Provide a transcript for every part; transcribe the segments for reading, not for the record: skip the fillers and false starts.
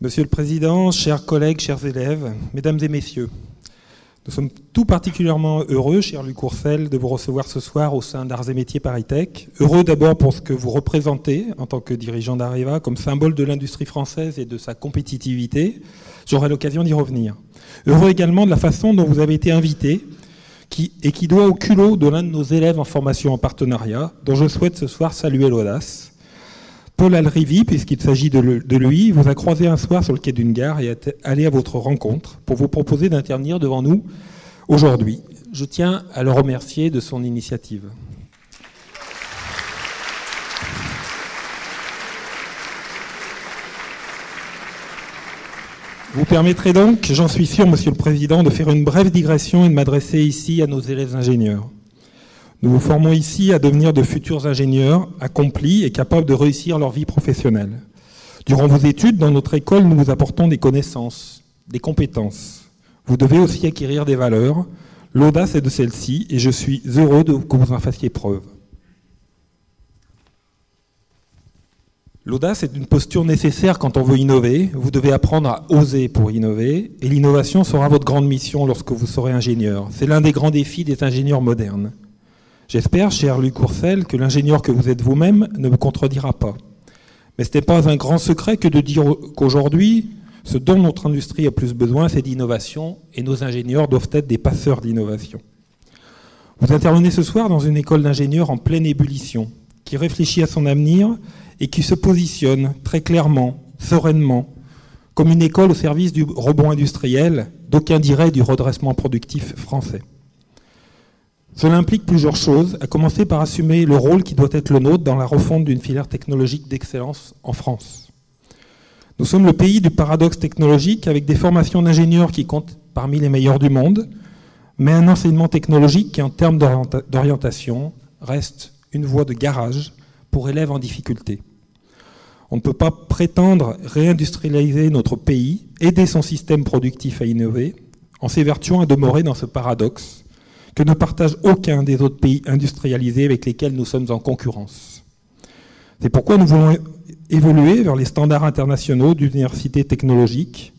Monsieur le Président, chers collègues, chers élèves, mesdames et messieurs, nous sommes tout particulièrement heureux, cher Luc Courcel, de vous recevoir ce soir au sein d'Arts et Métiers ParisTech. Heureux d'abord pour ce que vous représentez en tant que dirigeant d'Areva, comme symbole de l'industrie française et de sa compétitivité. J'aurai l'occasion d'y revenir. Heureux également de la façon dont vous avez été invité et qui doit au culot de l'un de nos élèves en formation en partenariat, dont je souhaite ce soir saluer l'audace. Paul Alrivi, puisqu'il s'agit de lui, vous a croisé un soir sur le quai d'une gare et est allé à votre rencontre pour vous proposer d'intervenir devant nous aujourd'hui. Je tiens à le remercier de son initiative. Vous permettrez donc, j'en suis sûr, Monsieur le Président, de faire une brève digression et de m'adresser ici à nos élèves ingénieurs. Nous vous formons ici à devenir de futurs ingénieurs accomplis et capables de réussir leur vie professionnelle. Durant vos études, dans notre école, nous vous apportons des connaissances, des compétences. Vous devez aussi acquérir des valeurs. L'audace est de celle-ci et je suis heureux que vous en fassiez preuve. L'audace est une posture nécessaire quand on veut innover. Vous devez apprendre à oser pour innover et l'innovation sera votre grande mission lorsque vous serez ingénieur. C'est l'un des grands défis des ingénieurs modernes. J'espère, cher Luc Courcel, que l'ingénieur que vous êtes vous-même ne me contredira pas. Mais ce n'est pas un grand secret que de dire qu'aujourd'hui, ce dont notre industrie a plus besoin, c'est d'innovation, et nos ingénieurs doivent être des passeurs d'innovation. Vous intervenez ce soir dans une école d'ingénieurs en pleine ébullition, qui réfléchit à son avenir et qui se positionne très clairement, sereinement, comme une école au service du rebond industriel, d'aucuns diraient du redressement productif français. Cela implique plusieurs choses, à commencer par assumer le rôle qui doit être le nôtre dans la refonte d'une filière technologique d'excellence en France. Nous sommes le pays du paradoxe technologique avec des formations d'ingénieurs qui comptent parmi les meilleures du monde, mais un enseignement technologique qui, en termes d'orientation, reste une voie de garage pour élèves en difficulté. On ne peut pas prétendre réindustrialiser notre pays, aider son système productif à innover, en s'évertuant à demeurer dans ce paradoxe que ne partage aucun des autres pays industrialisés avec lesquels nous sommes en concurrence. C'est pourquoi nous voulons évoluer vers les standards internationaux d'université technologique,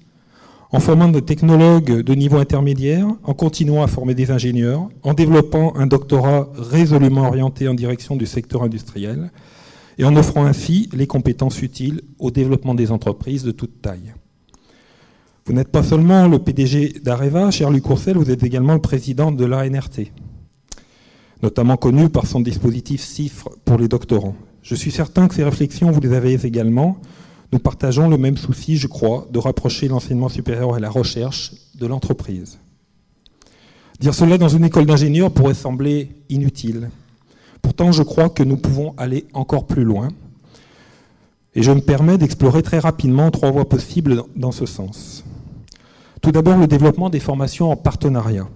en formant des technologues de niveau intermédiaire, en continuant à former des ingénieurs, en développant un doctorat résolument orienté en direction du secteur industriel, et en offrant ainsi les compétences utiles au développement des entreprises de toute taille. Vous n'êtes pas seulement le PDG d'Areva, cher Luc Courcel, vous êtes également le président de l'ANRT, notamment connu par son dispositif CIFRE pour les doctorants. Je suis certain que ces réflexions, vous les avez également. Nous partageons le même souci, je crois, de rapprocher l'enseignement supérieur et la recherche de l'entreprise. Dire cela dans une école d'ingénieurs pourrait sembler inutile. Pourtant, je crois que nous pouvons aller encore plus loin. Et je me permets d'explorer très rapidement 3 voies possibles dans ce sens. Tout d'abord, le développement des formations en partenariat.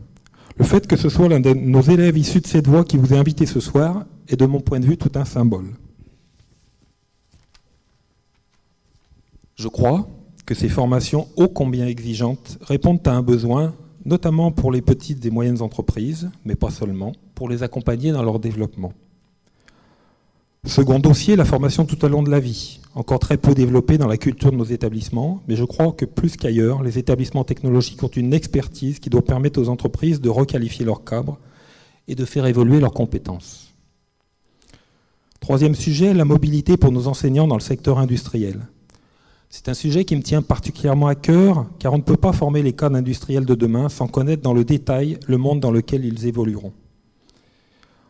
Le fait que ce soit l'un de nos élèves issus de cette voie qui vous a invité ce soir est, de mon point de vue, tout un symbole. Je crois que ces formations ô combien exigeantes répondent à un besoin, notamment pour les petites et moyennes entreprises, mais pas seulement, pour les accompagner dans leur développement. Second dossier, la formation tout au long de la vie, encore très peu développée dans la culture de nos établissements, mais je crois que plus qu'ailleurs, les établissements technologiques ont une expertise qui doit permettre aux entreprises de requalifier leurs cadres et de faire évoluer leurs compétences. Troisième sujet, la mobilité pour nos enseignants dans le secteur industriel. C'est un sujet qui me tient particulièrement à cœur, car on ne peut pas former les cadres industriels de demain sans connaître dans le détail le monde dans lequel ils évolueront.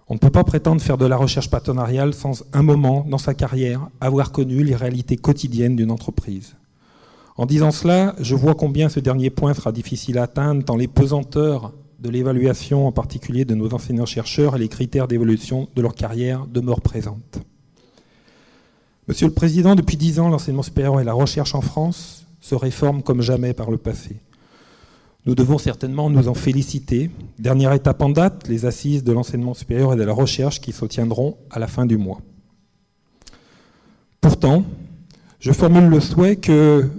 On ne peut pas prétendre faire de la recherche partenariale sans, un moment dans sa carrière, avoir connu les réalités quotidiennes d'une entreprise. En disant cela, je vois combien ce dernier point sera difficile à atteindre tant les pesanteurs de l'évaluation, en particulier de nos enseignants-chercheurs, et les critères d'évolution de leur carrière demeurent présentes. Monsieur le Président, depuis 10 ans, l'enseignement supérieur et la recherche en France se réforment comme jamais par le passé. Nous devons certainement nous en féliciter. Dernière étape en date, les assises de l'enseignement supérieur et de la recherche qui se tiendront à la fin du mois. Pourtant, je formule le souhait que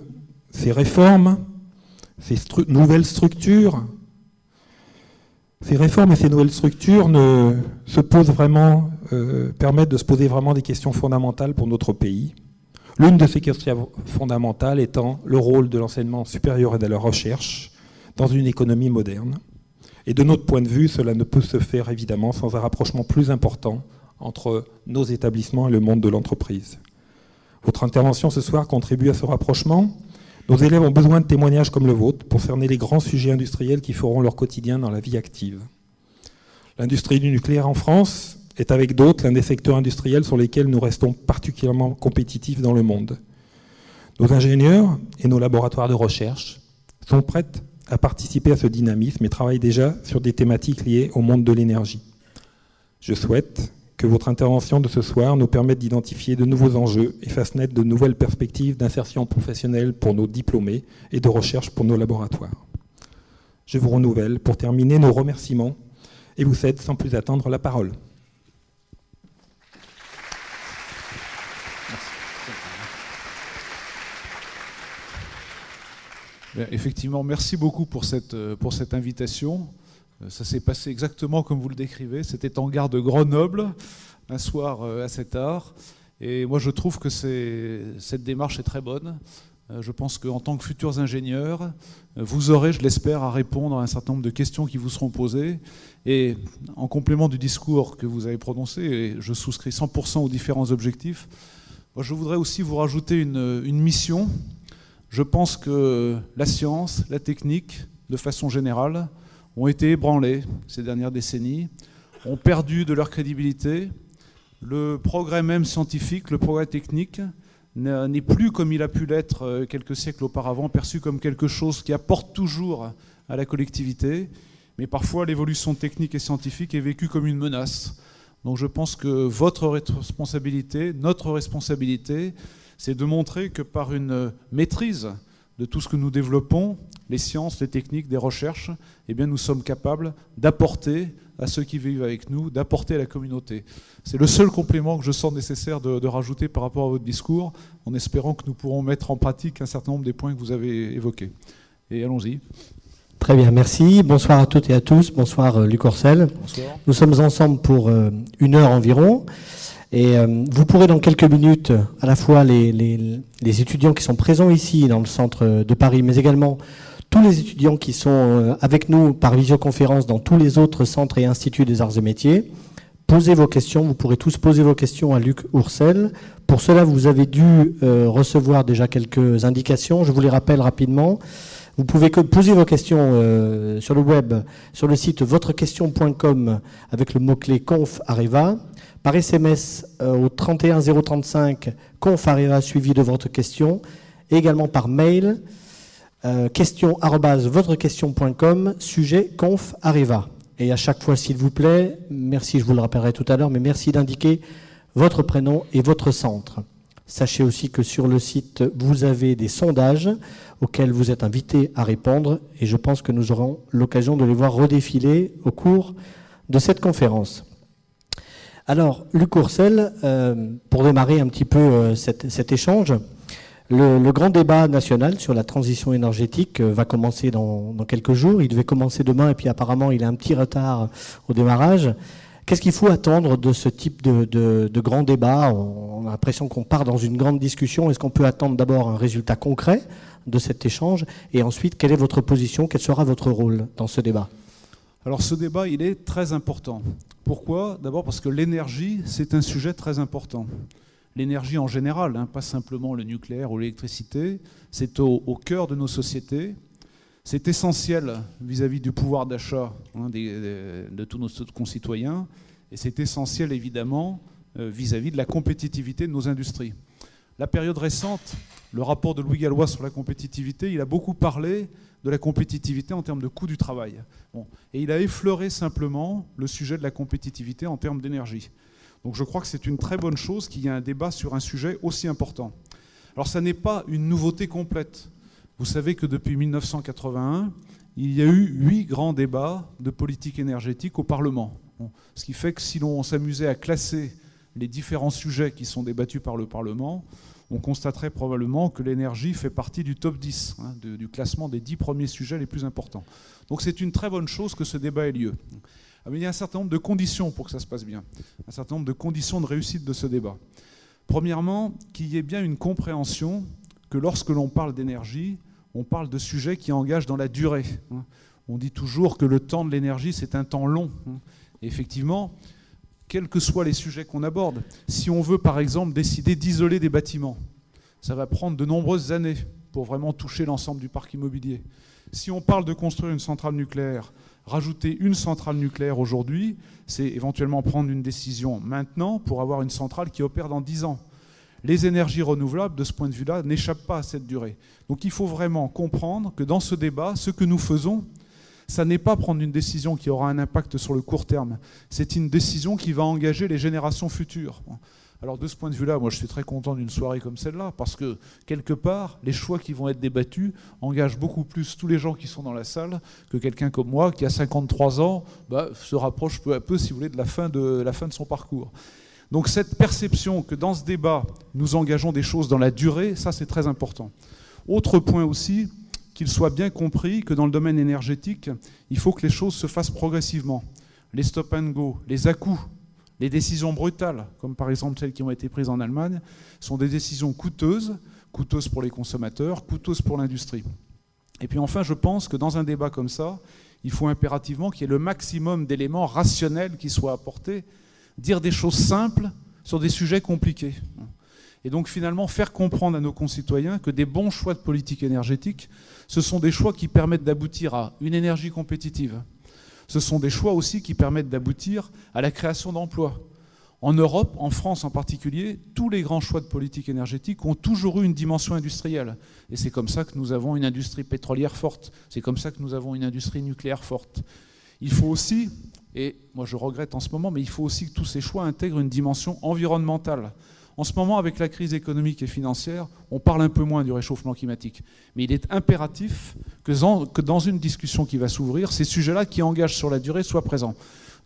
ces réformes, ces nouvelles structures, ces réformes et ces nouvelles structures permettent de se poser vraiment des questions fondamentales pour notre pays. L'une de ces questions fondamentales étant le rôle de l'enseignement supérieur et de la recherche dans une économie moderne. Et de notre point de vue, cela ne peut se faire évidemment sans un rapprochement plus important entre nos établissements et le monde de l'entreprise. Votre intervention ce soir contribue à ce rapprochement. Nos élèves ont besoin de témoignages comme le vôtre pour cerner les grands sujets industriels qui feront leur quotidien dans la vie active. L'industrie du nucléaire en France est avec d'autres l'un des secteurs industriels sur lesquels nous restons particulièrement compétitifs dans le monde. Nos ingénieurs et nos laboratoires de recherche sont prêts à participer à ce dynamisme et travaillent déjà sur des thématiques liées au monde de l'énergie. Je souhaite que votre intervention de ce soir nous permette d'identifier de nouveaux enjeux et fasse naître de nouvelles perspectives d'insertion professionnelle pour nos diplômés et de recherche pour nos laboratoires. Je vous renouvelle pour terminer nos remerciements et vous cède sans plus attendre la parole. Effectivement, merci beaucoup pour cette invitation. Ça s'est passé exactement comme vous le décrivez. C'était en gare de Grenoble, un soir à 7h. Et moi, je trouve que cette démarche est très bonne. Je pense qu'en tant que futurs ingénieurs, vous aurez, je l'espère, à répondre à un certain nombre de questions qui vous seront posées. Et en complément du discours que vous avez prononcé, et je souscris 100% aux différents objectifs, moi, je voudrais aussi vous rajouter une mission. Je pense que la science, la technique, de façon générale, ont été ébranlés ces dernières décennies, ont perdu de leur crédibilité. Le progrès même scientifique, le progrès technique, n'est plus comme il a pu l'être quelques siècles auparavant, perçu comme quelque chose qui apporte toujours à la collectivité, mais parfois l'évolution technique et scientifique est vécue comme une menace. Donc je pense que votre responsabilité, notre responsabilité, c'est de montrer que par une maîtrise de tout ce que nous développons, les sciences, les techniques, des recherches, eh bien nous sommes capables d'apporter à ceux qui vivent avec nous, d'apporter à la communauté. C'est le seul complément que je sens nécessaire de rajouter par rapport à votre discours, en espérant que nous pourrons mettre en pratique un certain nombre des points que vous avez évoqués. Et allons-y. Très bien, merci. Bonsoir à toutes et à tous. Bonsoir Luc Orsel. Bonsoir. Nous sommes ensemble pour 1 heure environ. Et vous pourrez dans quelques minutes, à la fois les étudiants qui sont présents ici dans le centre de Paris, mais également tous les étudiants qui sont avec nous par visioconférence dans tous les autres centres et instituts des arts et métiers, poser vos questions. Vous pourrez tous poser vos questions à Luc Orsel. Pour cela, vous avez dû recevoir déjà quelques indications. Je vous les rappelle rapidement. Vous pouvez poser vos questions sur le web, sur le site votrequestion.com avec le mot-clé conf Areva. Par SMS au 31 035 conf Areva suivi de votre question. Et également par mail question@votrequestion.com sujet conf Areva. Et à chaque fois, s'il vous plaît, merci, je vous le rappellerai tout à l'heure, mais merci d'indiquer votre prénom et votre centre. Sachez aussi que sur le site, vous avez des sondages auxquels vous êtes invités à répondre et je pense que nous aurons l'occasion de les voir redéfiler au cours de cette conférence. Alors, Luc Orsel, pour démarrer un petit peu cet échange, le grand débat national sur la transition énergétique va commencer dans quelques jours. Il devait commencer demain et puis apparemment il a un petit retard au démarrage. Qu'est-ce qu'il faut attendre de ce type de grand débat? On a l'impression qu'on part dans une grande discussion. Est-ce qu'on peut attendre d'abord un résultat concret de cet échange? Et ensuite, quelle est votre position? Quel sera votre rôle dans ce débat? Alors ce débat, il est très important. Pourquoi? D'abord parce que l'énergie, c'est un sujet très important. L'énergie en général, pas simplement le nucléaire ou l'électricité, c'est au cœur de nos sociétés. C'est essentiel vis-à-vis du pouvoir d'achat de tous nos concitoyens et c'est essentiel évidemment vis-à-vis de la compétitivité de nos industries. La période récente, le rapport de Louis Gallois sur la compétitivité, il a beaucoup parlé de la compétitivité en termes de coût du travail. Et il a effleuré simplement le sujet de la compétitivité en termes d'énergie. Donc je crois que c'est une très bonne chose qu'il y ait un débat sur un sujet aussi important. Alors ça n'est pas une nouveauté complète. Vous savez que depuis 1981, il y a eu 8 grands débats de politique énergétique au Parlement. Ce qui fait que si l'on s'amusait à classer les différents sujets qui sont débattus par le Parlement, on constaterait probablement que l'énergie fait partie du top 10, du classement des 10 premiers sujets les plus importants. Donc c'est une très bonne chose que ce débat ait lieu. Mais il y a un certain nombre de conditions pour que ça se passe bien, un certain nombre de conditions de réussite de ce débat. Premièrement, qu'il y ait bien une compréhension que lorsque l'on parle d'énergie, on parle de sujets qui engagent dans la durée. On dit toujours que le temps de l'énergie, c'est un temps long. Et effectivement, quels que soient les sujets qu'on aborde, si on veut par exemple décider d'isoler des bâtiments, ça va prendre de nombreuses années pour vraiment toucher l'ensemble du parc immobilier. Si on parle de construire une centrale nucléaire, rajouter une centrale nucléaire aujourd'hui, c'est éventuellement prendre une décision maintenant pour avoir une centrale qui opère dans 10 ans. Les énergies renouvelables, de ce point de vue-là, n'échappent pas à cette durée. Donc il faut vraiment comprendre que dans ce débat, ce que nous faisons, ça n'est pas prendre une décision qui aura un impact sur le court terme. C'est une décision qui va engager les générations futures. Alors de ce point de vue-là, moi je suis très content d'une soirée comme celle-là, parce que quelque part, les choix qui vont être débattus engagent beaucoup plus tous les gens qui sont dans la salle que quelqu'un comme moi qui a 53 ans se rapproche peu à peu, si vous voulez, de la fin de son parcours. Donc cette perception que dans ce débat, nous engageons des choses dans la durée, ça c'est très important. Autre point aussi, qu'il soit bien compris que dans le domaine énergétique, il faut que les choses se fassent progressivement. Les stop and go, les à-coups, les décisions brutales, comme par exemple celles qui ont été prises en Allemagne, sont des décisions coûteuses pour les consommateurs, coûteuses pour l'industrie. Et puis enfin, je pense que dans un débat comme ça, il faut impérativement qu'il y ait le maximum d'éléments rationnels qui soient apportés, dire des choses simples sur des sujets compliqués. Et donc finalement faire comprendre à nos concitoyens que des bons choix de politique énergétique, ce sont des choix qui permettent d'aboutir à une énergie compétitive. Ce sont des choix aussi qui permettent d'aboutir à la création d'emplois. En Europe, en France en particulier, tous les grands choix de politique énergétique ont toujours eu une dimension industrielle. Et c'est comme ça que nous avons une industrie pétrolière forte. C'est comme ça que nous avons une industrie nucléaire forte. Il faut aussi, et moi je regrette en ce moment, mais il faut aussi que tous ces choix intègrent une dimension environnementale. En ce moment, avec la crise économique et financière, on parle un peu moins du réchauffement climatique. Mais il est impératif que dans une discussion qui va s'ouvrir, ces sujets-là qui engagent sur la durée soient présents.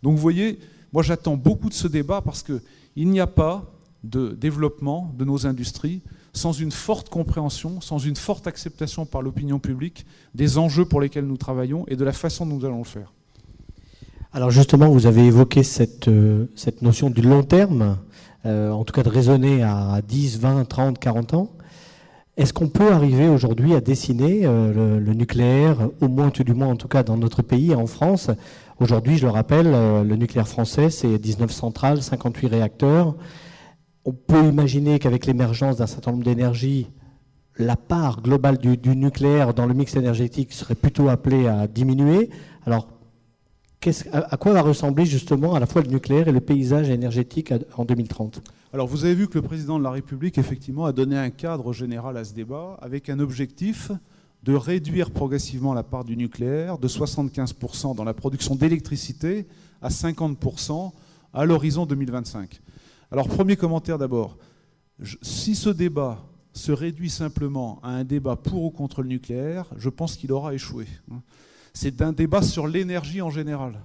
Donc vous voyez, moi j'attends beaucoup de ce débat parce qu'il n'y a pas de développement de nos industries sans une forte compréhension, sans une forte acceptation par l'opinion publique des enjeux pour lesquels nous travaillons et de la façon dont nous allons le faire. Alors justement, vous avez évoqué cette notion du long terme, en tout cas de raisonner à 10, 20, 30, 40 ans. Est-ce qu'on peut arriver aujourd'hui à dessiner le nucléaire, au moins, tout du moins en tout cas dans notre pays, en France? Aujourd'hui, je le rappelle, le nucléaire français, c'est 19 centrales, 58 réacteurs. On peut imaginer qu'avec l'émergence d'un certain nombre d'énergies, la part globale du nucléaire dans le mix énergétique serait plutôt appelée à diminuer. Alors, à quoi va ressembler justement à la fois le nucléaire et le paysage énergétique en 2030 ? Alors vous avez vu que le président de la République effectivement a donné un cadre général à ce débat avec un objectif de réduire progressivement la part du nucléaire de 75% dans la production d'électricité à 50% à l'horizon 2025. Alors premier commentaire d'abord, si ce débat se réduit simplement à un débat pour ou contre le nucléaire, je pense qu'il aura échoué. C'est un débat sur l'énergie en général.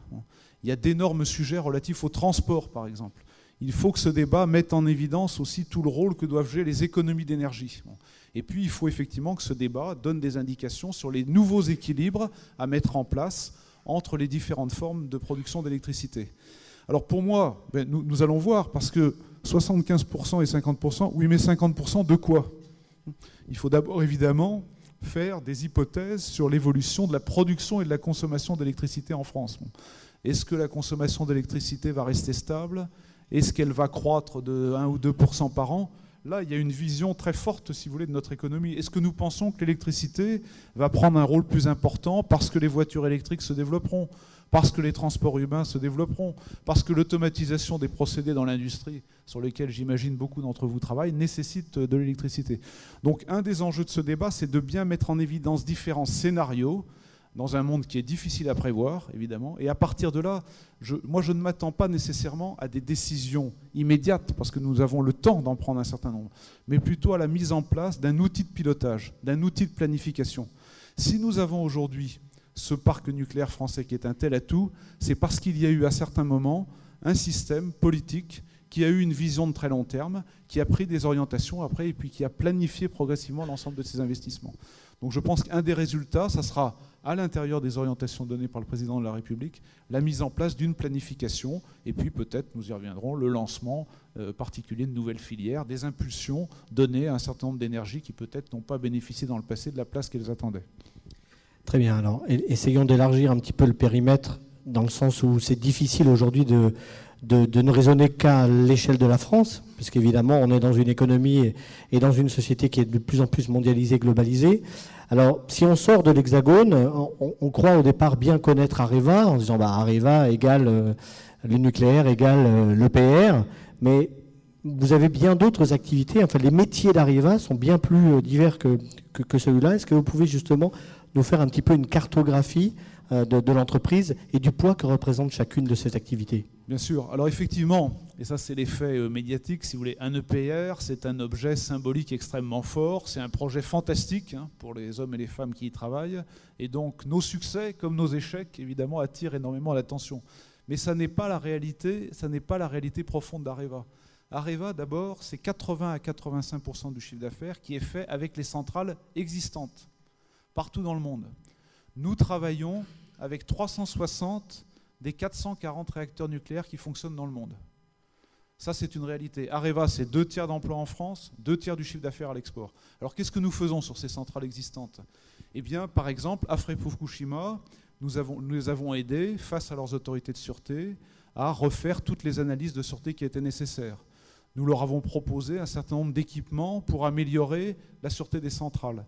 Il y a d'énormes sujets relatifs au transport, par exemple. Il faut que ce débat mette en évidence aussi tout le rôle que doivent jouer les économies d'énergie. Et puis, il faut effectivement que ce débat donne des indications sur les nouveaux équilibres à mettre en place entre les différentes formes de production d'électricité. Alors pour moi, nous allons voir, parce que 75% et 50%, oui, mais 50% de quoi ? Il faut d'abord, évidemment, faire des hypothèses sur l'évolution de la production et de la consommation d'électricité en France. Est-ce que la consommation d'électricité va rester stable ? Est-ce qu'elle va croître de 1 ou 2% par an ? Là, il y a une vision très forte, si vous voulez, de notre économie. Est-ce que nous pensons que l'électricité va prendre un rôle plus important parce que les voitures électriques se développeront, parce que les transports humains se développeront, parce que l'automatisation des procédés dans l'industrie, sur lesquels j'imagine beaucoup d'entre vous travaillent, nécessite de l'électricité. Donc un des enjeux de ce débat, c'est de bien mettre en évidence différents scénarios dans un monde qui est difficile à prévoir, évidemment. Et à partir de là, moi je ne m'attends pas nécessairement à des décisions immédiates, parce que nous avons le temps d'en prendre un certain nombre, mais plutôt à la mise en place d'un outil de pilotage, d'un outil de planification. Si nous avons aujourd'hui ce parc nucléaire français qui est un tel atout, c'est parce qu'il y a eu à certains moments un système politique qui a eu une vision de très long terme, qui a pris des orientations après et puis qui a planifié progressivement l'ensemble de ses investissements. Donc je pense qu'un des résultats, ça sera à l'intérieur des orientations données par le président de la République, la mise en place d'une planification et puis peut-être, nous y reviendrons, le lancement particulier de nouvelles filières, des impulsions données à un certain nombre d'énergies qui peut-être n'ont pas bénéficié dans le passé de la place qu'elles attendaient. Très bien, alors essayons d'élargir un petit peu le périmètre dans le sens où c'est difficile aujourd'hui de ne raisonner qu'à l'échelle de la France, puisqu'évidemment on est dans une économie et dans une société qui est de plus en plus mondialisée, globalisée. Alors si on sort de l'Hexagone, on croit au départ bien connaître Areva, en disant Areva égale le nucléaire égale l'EPR, mais vous avez bien d'autres activités, enfin les métiers d'Areva sont bien plus divers que celui-là. Est-ce que vous pouvez justement nous faire un petit peu une cartographie de l'entreprise et du poids que représente chacune de ces activités? Bien sûr. Alors effectivement, et ça c'est l'effet médiatique, si vous voulez, un EPR, c'est un objet symbolique extrêmement fort, c'est un projet fantastique pour les hommes et les femmes qui y travaillent, et donc nos succès comme nos échecs, évidemment, attirent énormément l'attention. Mais ça n'est pas la réalité, profonde d'Areva. Areva, d'abord, c'est 80 à 85% du chiffre d'affaires qui est fait avec les centrales existantes, partout dans le monde. Nous travaillons avec 360 des 440 réacteurs nucléaires qui fonctionnent dans le monde. Ça, c'est une réalité. Areva, c'est 2 tiers d'emplois en France, 2 tiers du chiffre d'affaires à l'export. Alors, qu'est-ce que nous faisons sur ces centrales existantes? Eh bien, par exemple, après Fukushima, nous avons aidé, face à leurs autorités de sûreté, à refaire toutes les analyses de sûreté qui étaient nécessaires. Nous leur avons proposé un certain nombre d'équipements pour améliorer la sûreté des centrales.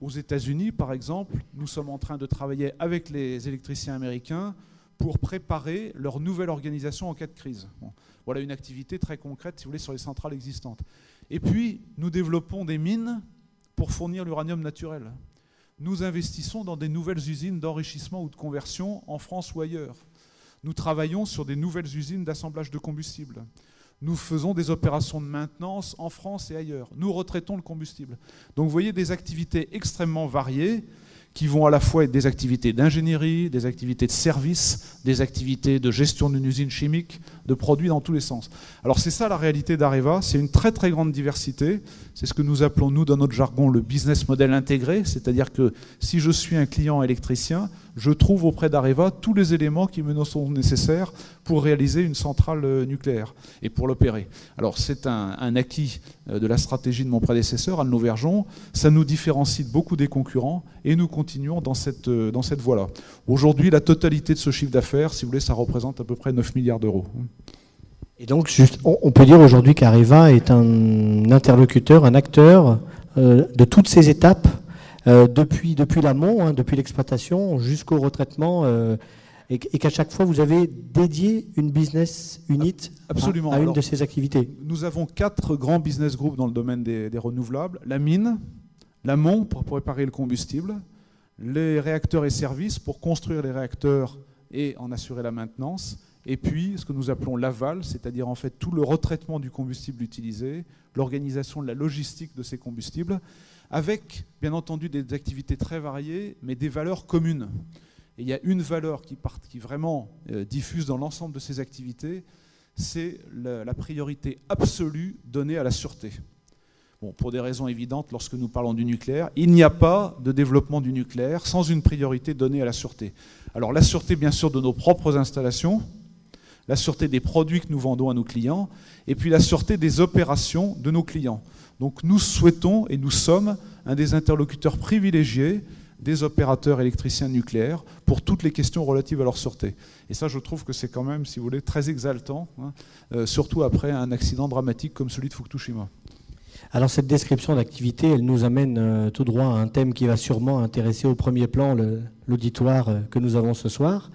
Aux États-Unis, par exemple, nous sommes en train de travailler avec les électriciens américains pour préparer leur nouvelle organisation en cas de crise. Bon, voilà une activité très concrète, si vous voulez, sur les centrales existantes. Et puis, nous développons des mines pour fournir l'uranium naturel. Nous investissons dans des nouvelles usines d'enrichissement ou de conversion en France ou ailleurs. Nous travaillons sur des nouvelles usines d'assemblage de combustible. Nous faisons des opérations de maintenance en France et ailleurs. Nous retraitons le combustible. Donc vous voyez des activités extrêmement variées qui vont à la fois être des activités d'ingénierie, des activités de service, des activités de gestion d'une usine chimique, de produits dans tous les sens. Alors c'est ça la réalité d'Areva, c'est une très très grande diversité. C'est ce que nous appelons, nous, dans notre jargon, le business model intégré, c'est-à-dire que si je suis un client électricien, je trouve auprès d'Areva tous les éléments qui me sont nécessaires pour réaliser une centrale nucléaire et pour l'opérer. Alors c'est un acquis de la stratégie de mon prédécesseur, Anne Lauvergeon. Ça nous différencie de beaucoup des concurrents et nous continuons dans cette voie-là. Aujourd'hui, la totalité de ce chiffre d'affaires, si vous voulez, ça représente à peu près 9 milliards d'euros. Et donc, on peut dire aujourd'hui qu'Areva est un interlocuteur, un acteur de toutes ces étapes, depuis l'amont, depuis l'exploitation jusqu'au retraitement, et qu'à chaque fois, vous avez dédié une business unit Absolument. à une de ces activités. Nous avons 4 grands business groups dans le domaine des renouvelables. La mine, l'amont pour préparer le combustible, les réacteurs et services pour construire les réacteurs et en assurer la maintenance, et puis ce que nous appelons l'aval, c'est-à-dire en fait tout le retraitement du combustible utilisé, l'organisation de la logistique de ces combustibles, avec bien entendu des activités très variées, mais des valeurs communes. Et il y a une valeur qui vraiment diffuse dans l'ensemble de ces activités, c'est la priorité absolue donnée à la sûreté. Bon, pour des raisons évidentes, lorsque nous parlons du nucléaire, il n'y a pas de développement du nucléaire sans une priorité donnée à la sûreté. Alors la sûreté, bien sûr, de nos propres installations, la sûreté des produits que nous vendons à nos clients, et puis la sûreté des opérations de nos clients. Donc nous souhaitons et nous sommes un des interlocuteurs privilégiés des opérateurs électriciens nucléaires pour toutes les questions relatives à leur sûreté. Et ça, je trouve que c'est quand même, si vous voulez, très exaltant, surtout après un accident dramatique comme celui de Fukushima. Alors cette description d'activité, elle nous amène tout droit à un thème qui va sûrement intéresser au premier plan l'auditoire que nous avons ce soir,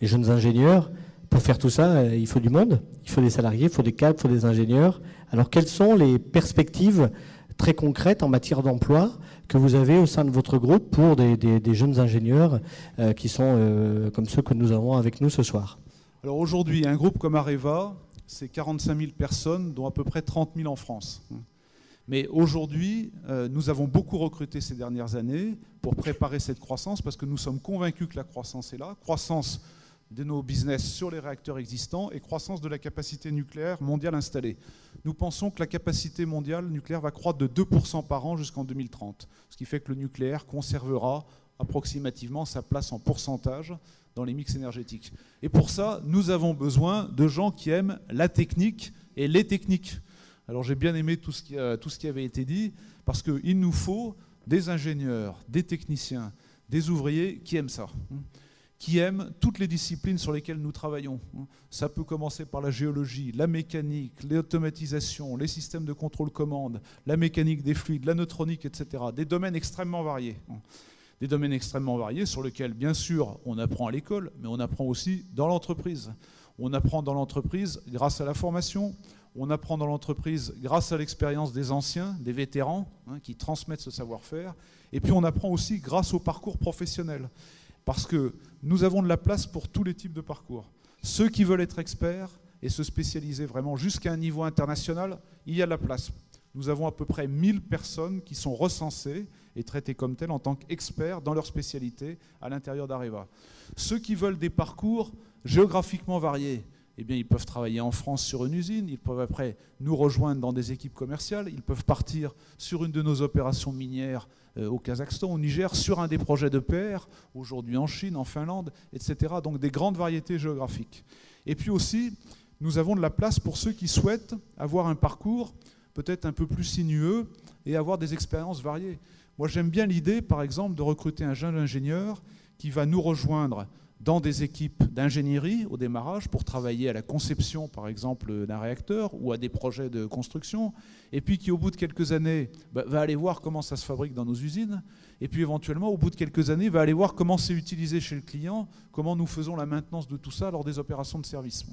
les jeunes ingénieurs. Pour faire tout ça, il faut du monde, il faut des salariés, il faut des cadres, il faut des ingénieurs. Alors quelles sont les perspectives très concrètes en matière d'emploi que vous avez au sein de votre groupe pour des jeunes ingénieurs qui sont comme ceux que nous avons avec nous ce soir? Alors aujourd'hui, un groupe comme Areva, c'est 45 000 personnes, dont à peu près 30 000 en France. Mais aujourd'hui, nous avons beaucoup recruté ces dernières années pour préparer cette croissance parce que nous sommes convaincus que la croissance est là. Croissance de nos business sur les réacteurs existants et croissance de la capacité nucléaire mondiale installée. Nous pensons que la capacité mondiale nucléaire va croître de 2% par an jusqu'en 2030, ce qui fait que le nucléaire conservera approximativement sa place en pourcentage dans les mix énergétiques. Et pour ça, nous avons besoin de gens qui aiment la technique et les techniques. Alors j'ai bien aimé tout ce qui avait été dit, parce qu'il nous faut des ingénieurs, des techniciens, des ouvriers qui aiment ça, qui aiment toutes les disciplines sur lesquelles nous travaillons. Ça peut commencer par la géologie, la mécanique, l'automatisation, les systèmes de contrôle-commande, la mécanique des fluides, la neutronique, etc. Des domaines extrêmement variés. Des domaines extrêmement variés sur lesquels, bien sûr, on apprend à l'école, mais on apprend aussi dans l'entreprise. On apprend dans l'entreprise grâce à la formation, on apprend dans l'entreprise grâce à l'expérience des anciens, des vétérans, qui transmettent ce savoir-faire, et puis on apprend aussi grâce au parcours professionnel. Parce que nous avons de la place pour tous les types de parcours. Ceux qui veulent être experts et se spécialiser vraiment jusqu'à un niveau international, il y a de la place. Nous avons à peu près 1000 personnes qui sont recensées et traitées comme telles en tant qu'experts dans leur spécialité à l'intérieur d'Areva. Ceux qui veulent des parcours géographiquement variés, eh bien, ils peuvent travailler en France sur une usine, ils peuvent après nous rejoindre dans des équipes commerciales, ils peuvent partir sur une de nos opérations minières au Kazakhstan, au Niger, sur un des projets d'EPR, aujourd'hui en Chine, en Finlande, etc. Donc des grandes variétés géographiques. Et puis aussi, nous avons de la place pour ceux qui souhaitent avoir un parcours peut-être un peu plus sinueux et avoir des expériences variées. Moi, j'aime bien l'idée, par exemple, de recruter un jeune ingénieur qui va nous rejoindre dans des équipes d'ingénierie au démarrage pour travailler à la conception, par exemple, d'un réacteur ou à des projets de construction, et puis qui, au bout de quelques années, va aller voir comment ça se fabrique dans nos usines, et puis éventuellement, au bout de quelques années, va aller voir comment c'est utilisé chez le client, comment nous faisons la maintenance de tout ça lors des opérations de service.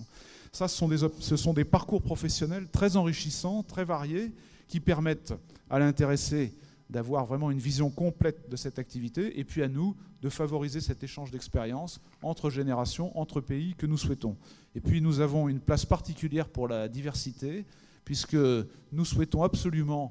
Ça, ce sont des parcours professionnels très enrichissants, très variés, qui permettent à l'intéressé d'avoir vraiment une vision complète de cette activité, et puis à nous de favoriser cet échange d'expériences entre générations, entre pays que nous souhaitons. Et puis nous avons une place particulière pour la diversité, puisque nous souhaitons absolument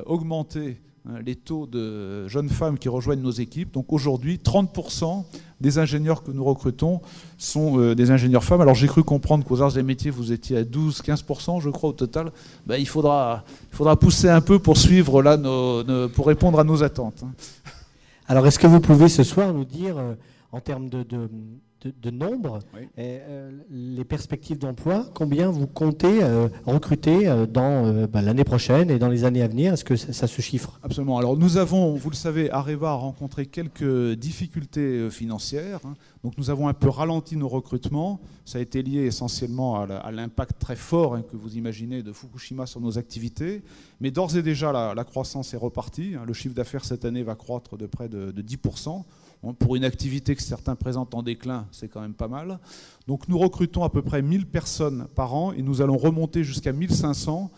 augmenter les taux de jeunes femmes qui rejoignent nos équipes. Donc aujourd'hui, 30% des ingénieurs que nous recrutons sont des ingénieurs femmes. Alors j'ai cru comprendre qu'aux arts et métiers, vous étiez à 12-15%, je crois, au total. Il faudra pousser un peu pour suivre là, pour répondre à nos attentes. Alors est-ce que vous pouvez ce soir nous dire, en termes de nombre, oui, les perspectives d'emploi, combien vous comptez recruter dans l'année prochaine et dans les années à venir? Est-ce que ça se chiffre? Absolument. Alors nous avons, vous le savez, Areva a rencontré quelques difficultés financières. Donc nous avons un peu ralenti nos recrutements. Ça a été lié essentiellement à l'impact très fort que vous imaginez de Fukushima sur nos activités. Mais d'ores et déjà, la croissance est repartie. Le chiffre d'affaires cette année va croître de près de 10%. Pour une activité que certains présentent en déclin, c'est quand même pas mal. Donc nous recrutons à peu près 1000 personnes par an et nous allons remonter jusqu'à 1500,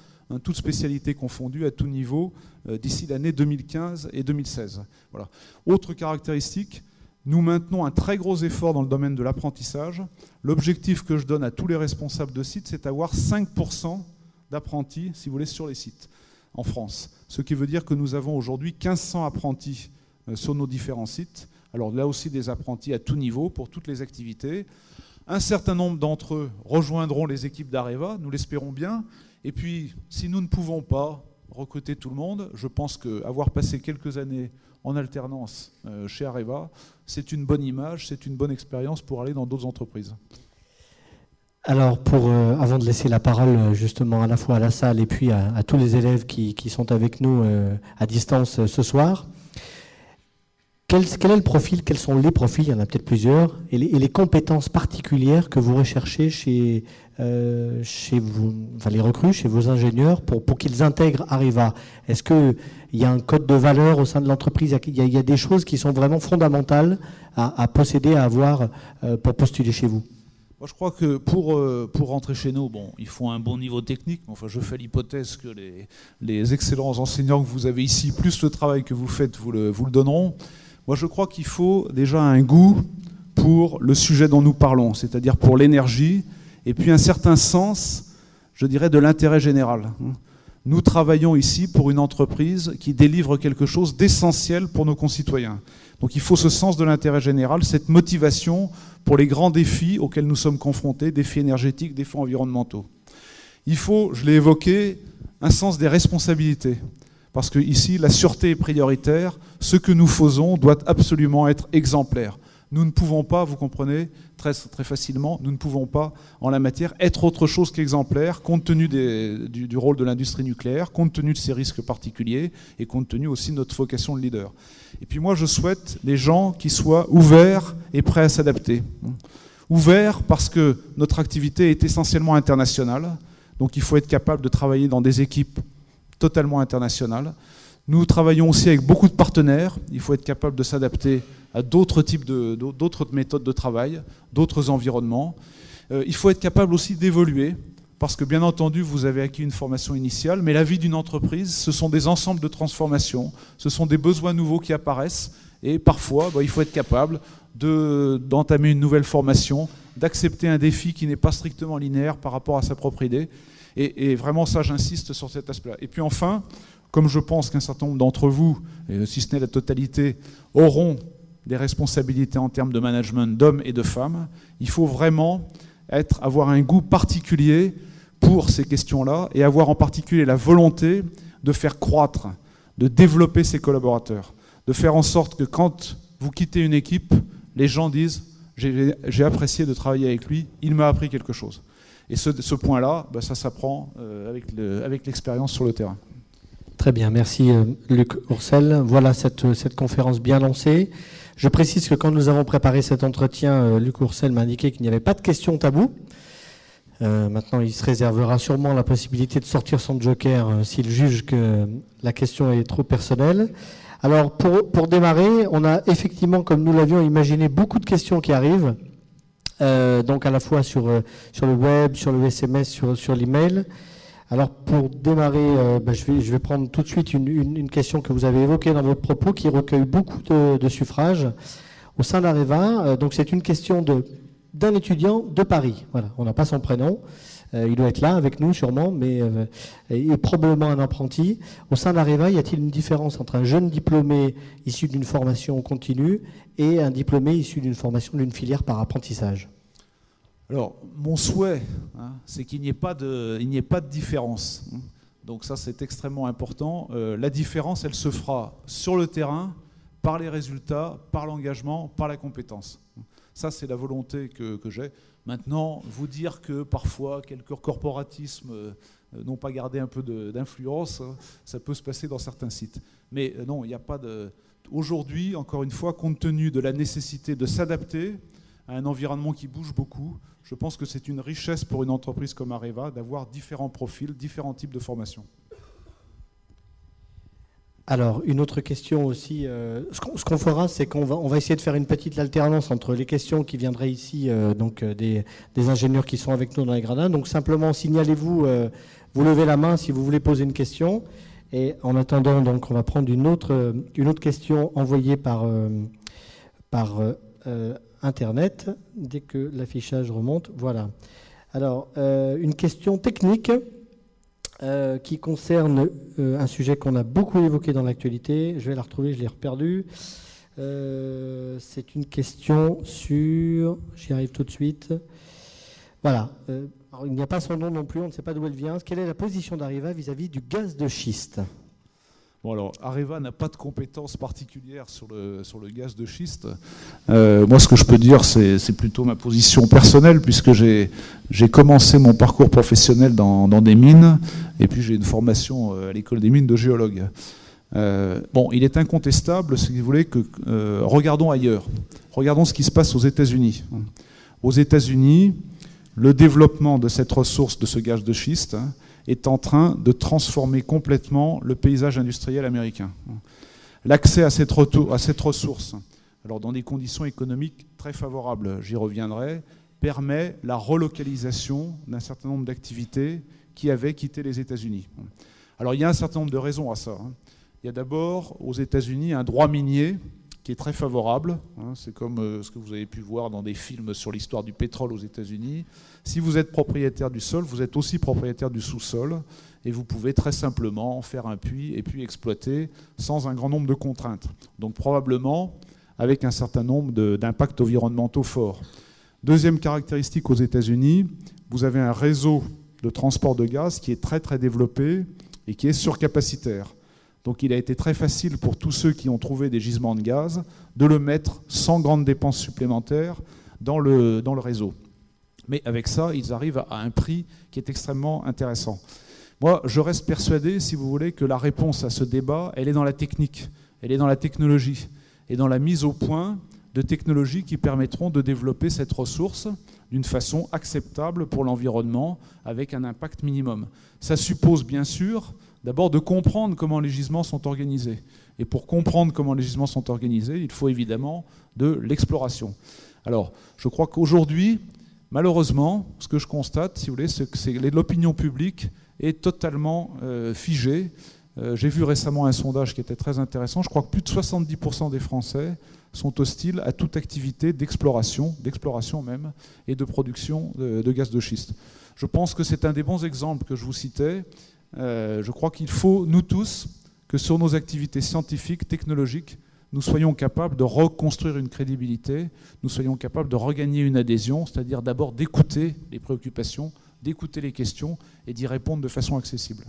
toutes spécialités confondues à tout niveau, d'ici l'année 2015 et 2016. Voilà. Autre caractéristique, nous maintenons un très gros effort dans le domaine de l'apprentissage. L'objectif que je donne à tous les responsables de sites, c'est d'avoir 5% d'apprentis, si vous voulez, sur les sites en France. Ce qui veut dire que nous avons aujourd'hui 1500 apprentis sur nos différents sites. Alors là aussi des apprentis à tout niveau pour toutes les activités. Un certain nombre d'entre eux rejoindront les équipes d'Areva, nous l'espérons bien. Et puis, si nous ne pouvons pas recruter tout le monde, je pense qu'avoir passé quelques années en alternance chez Areva, c'est une bonne image, c'est une bonne expérience pour aller dans d'autres entreprises. Alors, avant de laisser la parole justement à la fois à la salle et puis à tous les élèves qui sont avec nous à distance ce soir, quel est le profil, quels sont les profils, il y en a peut-être plusieurs, et les compétences particulières que vous recherchez chez vous, enfin les recrues, chez vos ingénieurs pour qu'ils intègrent Areva? Est-ce qu'il y a un code de valeur au sein de l'entreprise? Il y a des choses qui sont vraiment fondamentales à posséder, à avoir pour postuler chez vous? Moi, je crois que pour rentrer chez nous, il faut un bon niveau technique. Enfin, je fais l'hypothèse que les excellents enseignants que vous avez ici, plus le travail que vous faites, vous le donneront. Moi, je crois qu'il faut déjà un goût pour le sujet dont nous parlons, c'est-à-dire pour l'énergie, et puis un certain sens, je dirais, de l'intérêt général. Nous travaillons ici pour une entreprise qui délivre quelque chose d'essentiel pour nos concitoyens. Donc il faut ce sens de l'intérêt général, cette motivation pour les grands défis auxquels nous sommes confrontés, défis énergétiques, défis environnementaux. Il faut, je l'ai évoqué, un sens des responsabilités. Parce que ici, la sûreté est prioritaire. Ce que nous faisons doit absolument être exemplaire. Nous ne pouvons pas, vous comprenez, très facilement, nous ne pouvons pas, en la matière, être autre chose qu'exemplaire, compte tenu du rôle de l'industrie nucléaire, compte tenu de ses risques particuliers et compte tenu aussi de notre vocation de leader. Et puis moi, je souhaite des gens qui soient ouverts et prêts à s'adapter. Ouverts parce que notre activité est essentiellement internationale, donc il faut être capable de travailler dans des équipes totalement internationales. Nous travaillons aussi avec beaucoup de partenaires, il faut être capable de s'adapter à d'autres méthodes de travail, d'autres environnements. Il faut être capable aussi d'évoluer, parce que bien entendu, vous avez acquis une formation initiale, mais la vie d'une entreprise, ce sont des ensembles de transformations, ce sont des besoins nouveaux qui apparaissent, et parfois, il faut être capable d'entamer une nouvelle formation, d'accepter un défi qui n'est pas strictement linéaire par rapport à sa propre idée. Et vraiment, ça, j'insiste sur cet aspect-là. Et puis enfin, comme je pense qu'un certain nombre d'entre vous, si ce n'est la totalité, auront des responsabilités en termes de management d'hommes et de femmes, il faut vraiment avoir un goût particulier pour ces questions-là et avoir en particulier la volonté de faire croître, de développer ses collaborateurs, de faire en sorte que quand vous quittez une équipe, les gens disent « j'ai apprécié de travailler avec lui, il m'a appris quelque chose ». Et ce point-là, ça s'apprend avec l'expérience sur le terrain. Très bien, merci Luc Ourcel. Voilà cette conférence bien lancée. Je précise que quand nous avons préparé cet entretien, Luc Ourcel m'a indiqué qu'il n'y avait pas de questions taboues. Maintenant, il se réservera sûrement la possibilité de sortir son joker s'il juge que la question est trop personnelle. Alors, pour démarrer, on a effectivement, comme nous l'avions imaginé, beaucoup de questions qui arrivent. Donc à la fois sur le web, sur le SMS, sur l'email. Alors pour démarrer, je vais prendre tout de suite une question que vous avez évoquée dans votre propos qui recueille beaucoup de suffrages au sein d'Areva. Donc c'est une question d'un étudiant de Paris. Voilà, on n'a pas son prénom. Il doit être là avec nous sûrement, mais il est probablement un apprenti. Au sein d'Areva, y a-t-il une différence entre un jeune diplômé issu d'une formation continue et un diplômé issu d'une formation d'une filière par apprentissage? Alors, mon souhait, c'est qu'il n'y ait pas de différence. Donc ça, c'est extrêmement important. La différence, elle se fera sur le terrain, par les résultats, par l'engagement, par la compétence. Ça, c'est la volonté que j'ai. Maintenant, vous dire que parfois, quelques corporatismes n'ont pas gardé un peu d'influence, ça peut se passer dans certains sites. Mais non, il n'y a pas de... Aujourd'hui, encore une fois, compte tenu de la nécessité de s'adapter à un environnement qui bouge beaucoup, je pense que c'est une richesse pour une entreprise comme Areva d'avoir différents profils, différents types de formations. Alors, une autre question aussi. Ce qu'on fera, c'est qu'on va essayer de faire une petite alternance entre les questions qui viendraient ici, donc des ingénieurs qui sont avec nous dans les gradins. Donc, simplement, signalez-vous, vous levez la main si vous voulez poser une question. Et en attendant, donc, on va prendre une autre question envoyée par Internet, dès que l'affichage remonte. Voilà. Alors, une question technique qui concerne un sujet qu'on a beaucoup évoqué dans l'actualité. Je vais la retrouver, je l'ai reperdue. C'est une question sur... J'y arrive tout de suite. Voilà. Alors, il n'y a pas son nom non plus, on ne sait pas d'où elle vient. Quelle est la position d'Areva vis-à-vis du gaz de schiste ? Bon, alors, Areva n'a pas de compétences particulières sur le gaz de schiste. Moi, ce que je peux dire, c'est plutôt ma position personnelle, puisque j'ai commencé mon parcours professionnel dans des mines, et puis j'ai une formation à l'école des mines de géologue. Bon, il est incontestable, si vous voulez, que regardons ailleurs. Regardons ce qui se passe aux États-Unis. Aux États-Unis, le développement de cette ressource, de ce gaz de schiste, est en train de transformer complètement le paysage industriel américain. L'accès à cette ressource, alors dans des conditions économiques très favorables, j'y reviendrai, permet la relocalisation d'un certain nombre d'activités qui avaient quitté les États-Unis. Alors il y a un certain nombre de raisons à ça. Il y a d'abord aux États-Unis un droit minier qui qui est très favorable. C'est comme ce que vous avez pu voir dans des films sur l'histoire du pétrole aux États-Unis. Si vous êtes propriétaire du sol, vous êtes aussi propriétaire du sous-sol et vous pouvez très simplement faire un puits et puis exploiter sans un grand nombre de contraintes. Donc probablement avec un certain nombre d'impacts environnementaux forts. Deuxième caractéristique aux États-Unis, vous avez un réseau de transport de gaz qui est très très développé et qui est surcapacitaire. Donc il a été très facile pour tous ceux qui ont trouvé des gisements de gaz de le mettre sans grande dépense supplémentaire dans le réseau. Mais avec ça, ils arrivent à un prix qui est extrêmement intéressant. Moi, je reste persuadé, si vous voulez, que la réponse à ce débat, elle est dans la technique, elle est dans la technologie et dans la mise au point de technologies qui permettront de développer cette ressource d'une façon acceptable pour l'environnement avec un impact minimum. Ça suppose bien sûr d'abord de comprendre comment les gisements sont organisés. Et pour comprendre comment les gisements sont organisés, il faut évidemment de l'exploration. Alors, je crois qu'aujourd'hui, malheureusement, ce que je constate, si vous voulez, c'est que l'opinion publique est totalement figée. J'ai vu récemment un sondage qui était très intéressant. Je crois que plus de 70% des Français sont hostiles à toute activité d'exploration même, et de production de gaz de schiste. Je pense que c'est un des bons exemples que je vous citais. Je crois qu'il faut, nous tous, que sur nos activités scientifiques, technologiques, nous soyons capables de reconstruire une crédibilité, nous soyons capables de regagner une adhésion, c'est-à-dire d'abord d'écouter les préoccupations, d'écouter les questions et d'y répondre de façon accessible.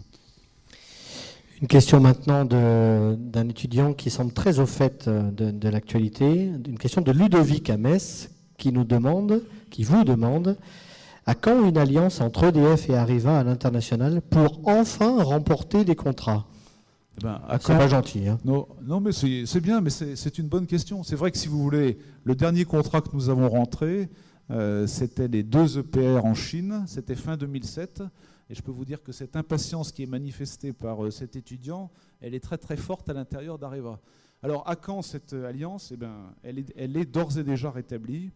Une question maintenant d'un étudiant qui semble très au fait de l'actualité, une question de Ludovic à Metz qui vous demande, à quand une alliance entre EDF et Areva à l'international pour enfin remporter des contrats? C'est pas gentil. Hein. Non, mais c'est bien, mais c'est une bonne question. C'est vrai que si vous voulez, le dernier contrat que nous avons rentré, c'était les 2 EPR en Chine, c'était fin 2007. Et je peux vous dire que cette impatience qui est manifestée par cet étudiant, elle est très très forte à l'intérieur d'Areva. Alors à quand cette alliance? Elle est d'ores et déjà rétablie.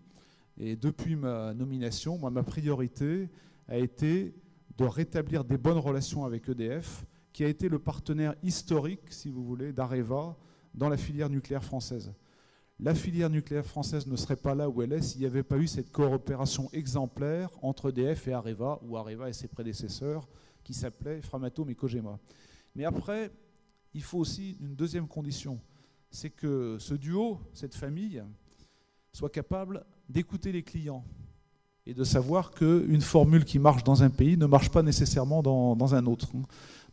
Et depuis ma nomination, ma priorité a été de rétablir des bonnes relations avec EDF, qui a été le partenaire historique, si vous voulez, d'Areva dans la filière nucléaire française. La filière nucléaire française ne serait pas là où elle est s'il n'y avait pas eu cette coopération exemplaire entre EDF et Areva, ou Areva et ses prédécesseurs, qui s'appelaient Framatome et Cogema. Mais après, il faut aussi une deuxième condition, c'est que ce duo, cette famille, soit capable d'écouter les clients et de savoir qu'une formule qui marche dans un pays ne marche pas nécessairement dans un autre.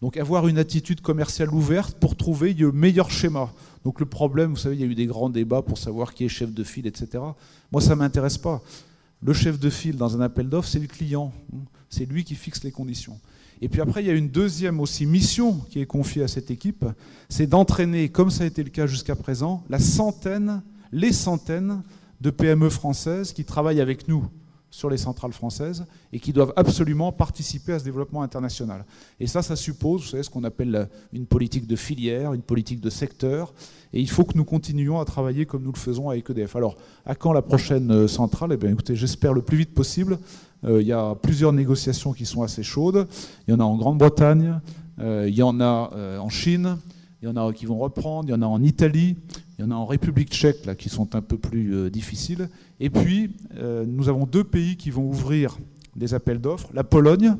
Donc avoir une attitude commerciale ouverte pour trouver le meilleur schéma. Donc le problème, vous savez, il y a eu des grands débats pour savoir qui est chef de file, etc. Moi, ça ne m'intéresse pas. Le chef de file dans un appel d'offres, c'est le client. C'est lui qui fixe les conditions. Et puis après, il y a une deuxième aussi mission qui est confiée à cette équipe, c'est d'entraîner, comme ça a été le cas jusqu'à présent, les centaines de PME françaises qui travaillent avec nous sur les centrales françaises et qui doivent absolument participer à ce développement international. Et ça suppose, vous savez, ce qu'on appelle une politique de filière, une politique de secteur, et il faut que nous continuions à travailler comme nous le faisons avec EDF. Alors, à quand la prochaine centrale? Écoutez, j'espère le plus vite possible. Il y a plusieurs négociations qui sont assez chaudes. Il y en a en Grande-Bretagne, il y en a en Chine, il y en a qui vont reprendre, il y en a en Italie, il y en a en République tchèque là, qui sont un peu plus difficiles. Et puis, nous avons 2 pays qui vont ouvrir des appels d'offres. La Pologne,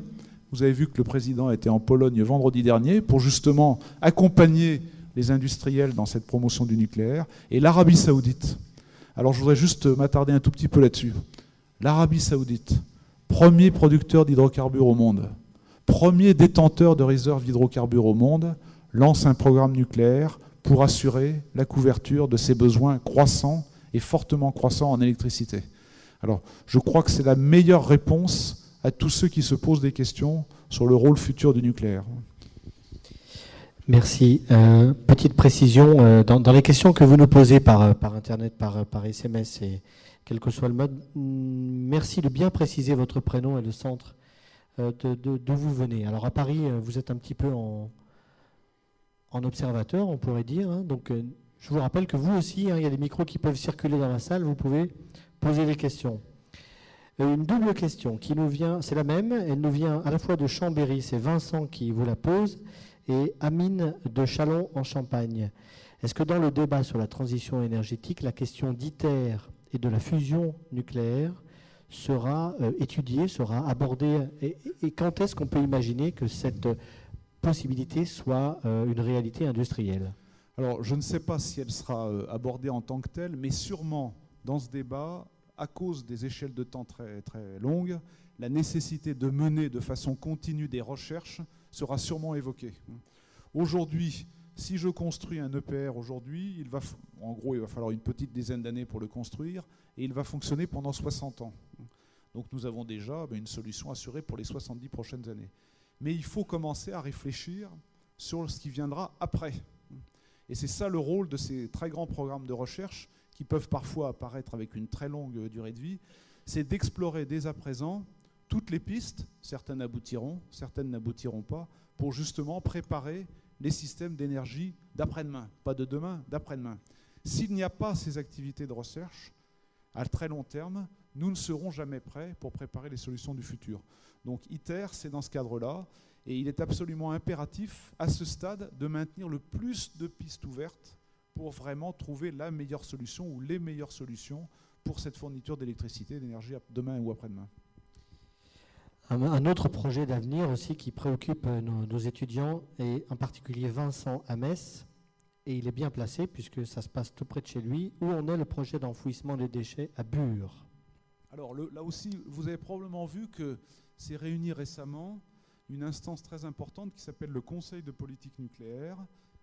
vous avez vu que le président était en Pologne vendredi dernier pour justement accompagner les industriels dans cette promotion du nucléaire. Et l'Arabie Saoudite. Alors je voudrais juste m'attarder un tout petit peu là-dessus. L'Arabie Saoudite, premier producteur d'hydrocarbures au monde, premier détenteur de réserves d'hydrocarbures au monde, lance un programme nucléaire pour assurer la couverture de ses besoins croissants et fortement croissants en électricité. Alors, je crois que c'est la meilleure réponse à tous ceux qui se posent des questions sur le rôle futur du nucléaire. Merci. Petite précision, dans les questions que vous nous posez par Internet, par SMS, et quel que soit le mode, merci de bien préciser votre prénom et le centre d'où vous venez. Alors à Paris, vous êtes un petit peu en observateur, on pourrait dire. Hein. Donc, je vous rappelle que vous aussi, il y a des micros qui peuvent circuler dans la salle, vous pouvez poser des questions. Une double question qui nous vient, c'est la même, elle nous vient à la fois de Chambéry, c'est Vincent qui vous la pose, et Amine de Châlons en Champagne. Est-ce que dans le débat sur la transition énergétique, la question d'ITER et de la fusion nucléaire sera étudiée, sera abordée, et quand est-ce qu'on peut imaginer que cette possibilité soit une réalité industrielle? Alors, je ne sais pas si elle sera abordée en tant que telle, mais sûrement dans ce débat, à cause des échelles de temps très, très longues, la nécessité de mener de façon continue des recherches sera sûrement évoquée. Aujourd'hui, si je construis un EPR aujourd'hui, en gros, il va falloir une petite dizaine d'années pour le construire, et il va fonctionner pendant 60 ans. Donc nous avons déjà une solution assurée pour les 70 prochaines années. Mais il faut commencer à réfléchir sur ce qui viendra après. Et c'est ça le rôle de ces très grands programmes de recherche qui peuvent parfois apparaître avec une très longue durée de vie, c'est d'explorer dès à présent toutes les pistes, certaines aboutiront, certaines n'aboutiront pas, pour justement préparer les systèmes d'énergie d'après-demain, pas de demain, d'après-demain. S'il n'y a pas ces activités de recherche, à très long terme, nous ne serons jamais prêts pour préparer les solutions du futur. Donc ITER, c'est dans ce cadre-là, et il est absolument impératif, à ce stade, de maintenir le plus de pistes ouvertes pour vraiment trouver la meilleure solution ou les meilleures solutions pour cette fourniture d'électricité et d'énergie demain ou après-demain. Un autre projet d'avenir aussi qui préoccupe nos étudiants, et en particulier Vincent à Metz, et il est bien placé puisque ça se passe tout près de chez lui, où on est le projet d'enfouissement des déchets à Bure. Alors là aussi, vous avez probablement vu que s'est réuni récemment une instance très importante qui s'appelle le Conseil de politique nucléaire,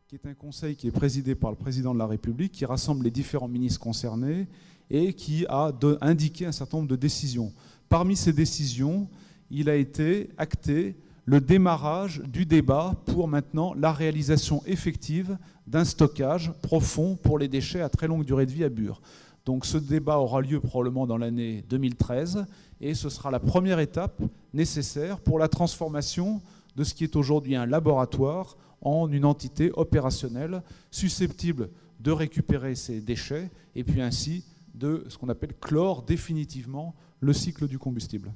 qui est un conseil qui est présidé par le président de la République, qui rassemble les différents ministres concernés et qui a indiqué un certain nombre de décisions. Parmi ces décisions, il a été acté le démarrage du débat pour maintenant la réalisation effective d'un stockage profond pour les déchets à très longue durée de vie à Bure. Donc ce débat aura lieu probablement dans l'année 2013 et ce sera la première étape nécessaire pour la transformation de ce qui est aujourd'hui un laboratoire en une entité opérationnelle susceptible de récupérer ces déchets et puis ainsi de ce qu'on appelle clore définitivement le cycle du combustible.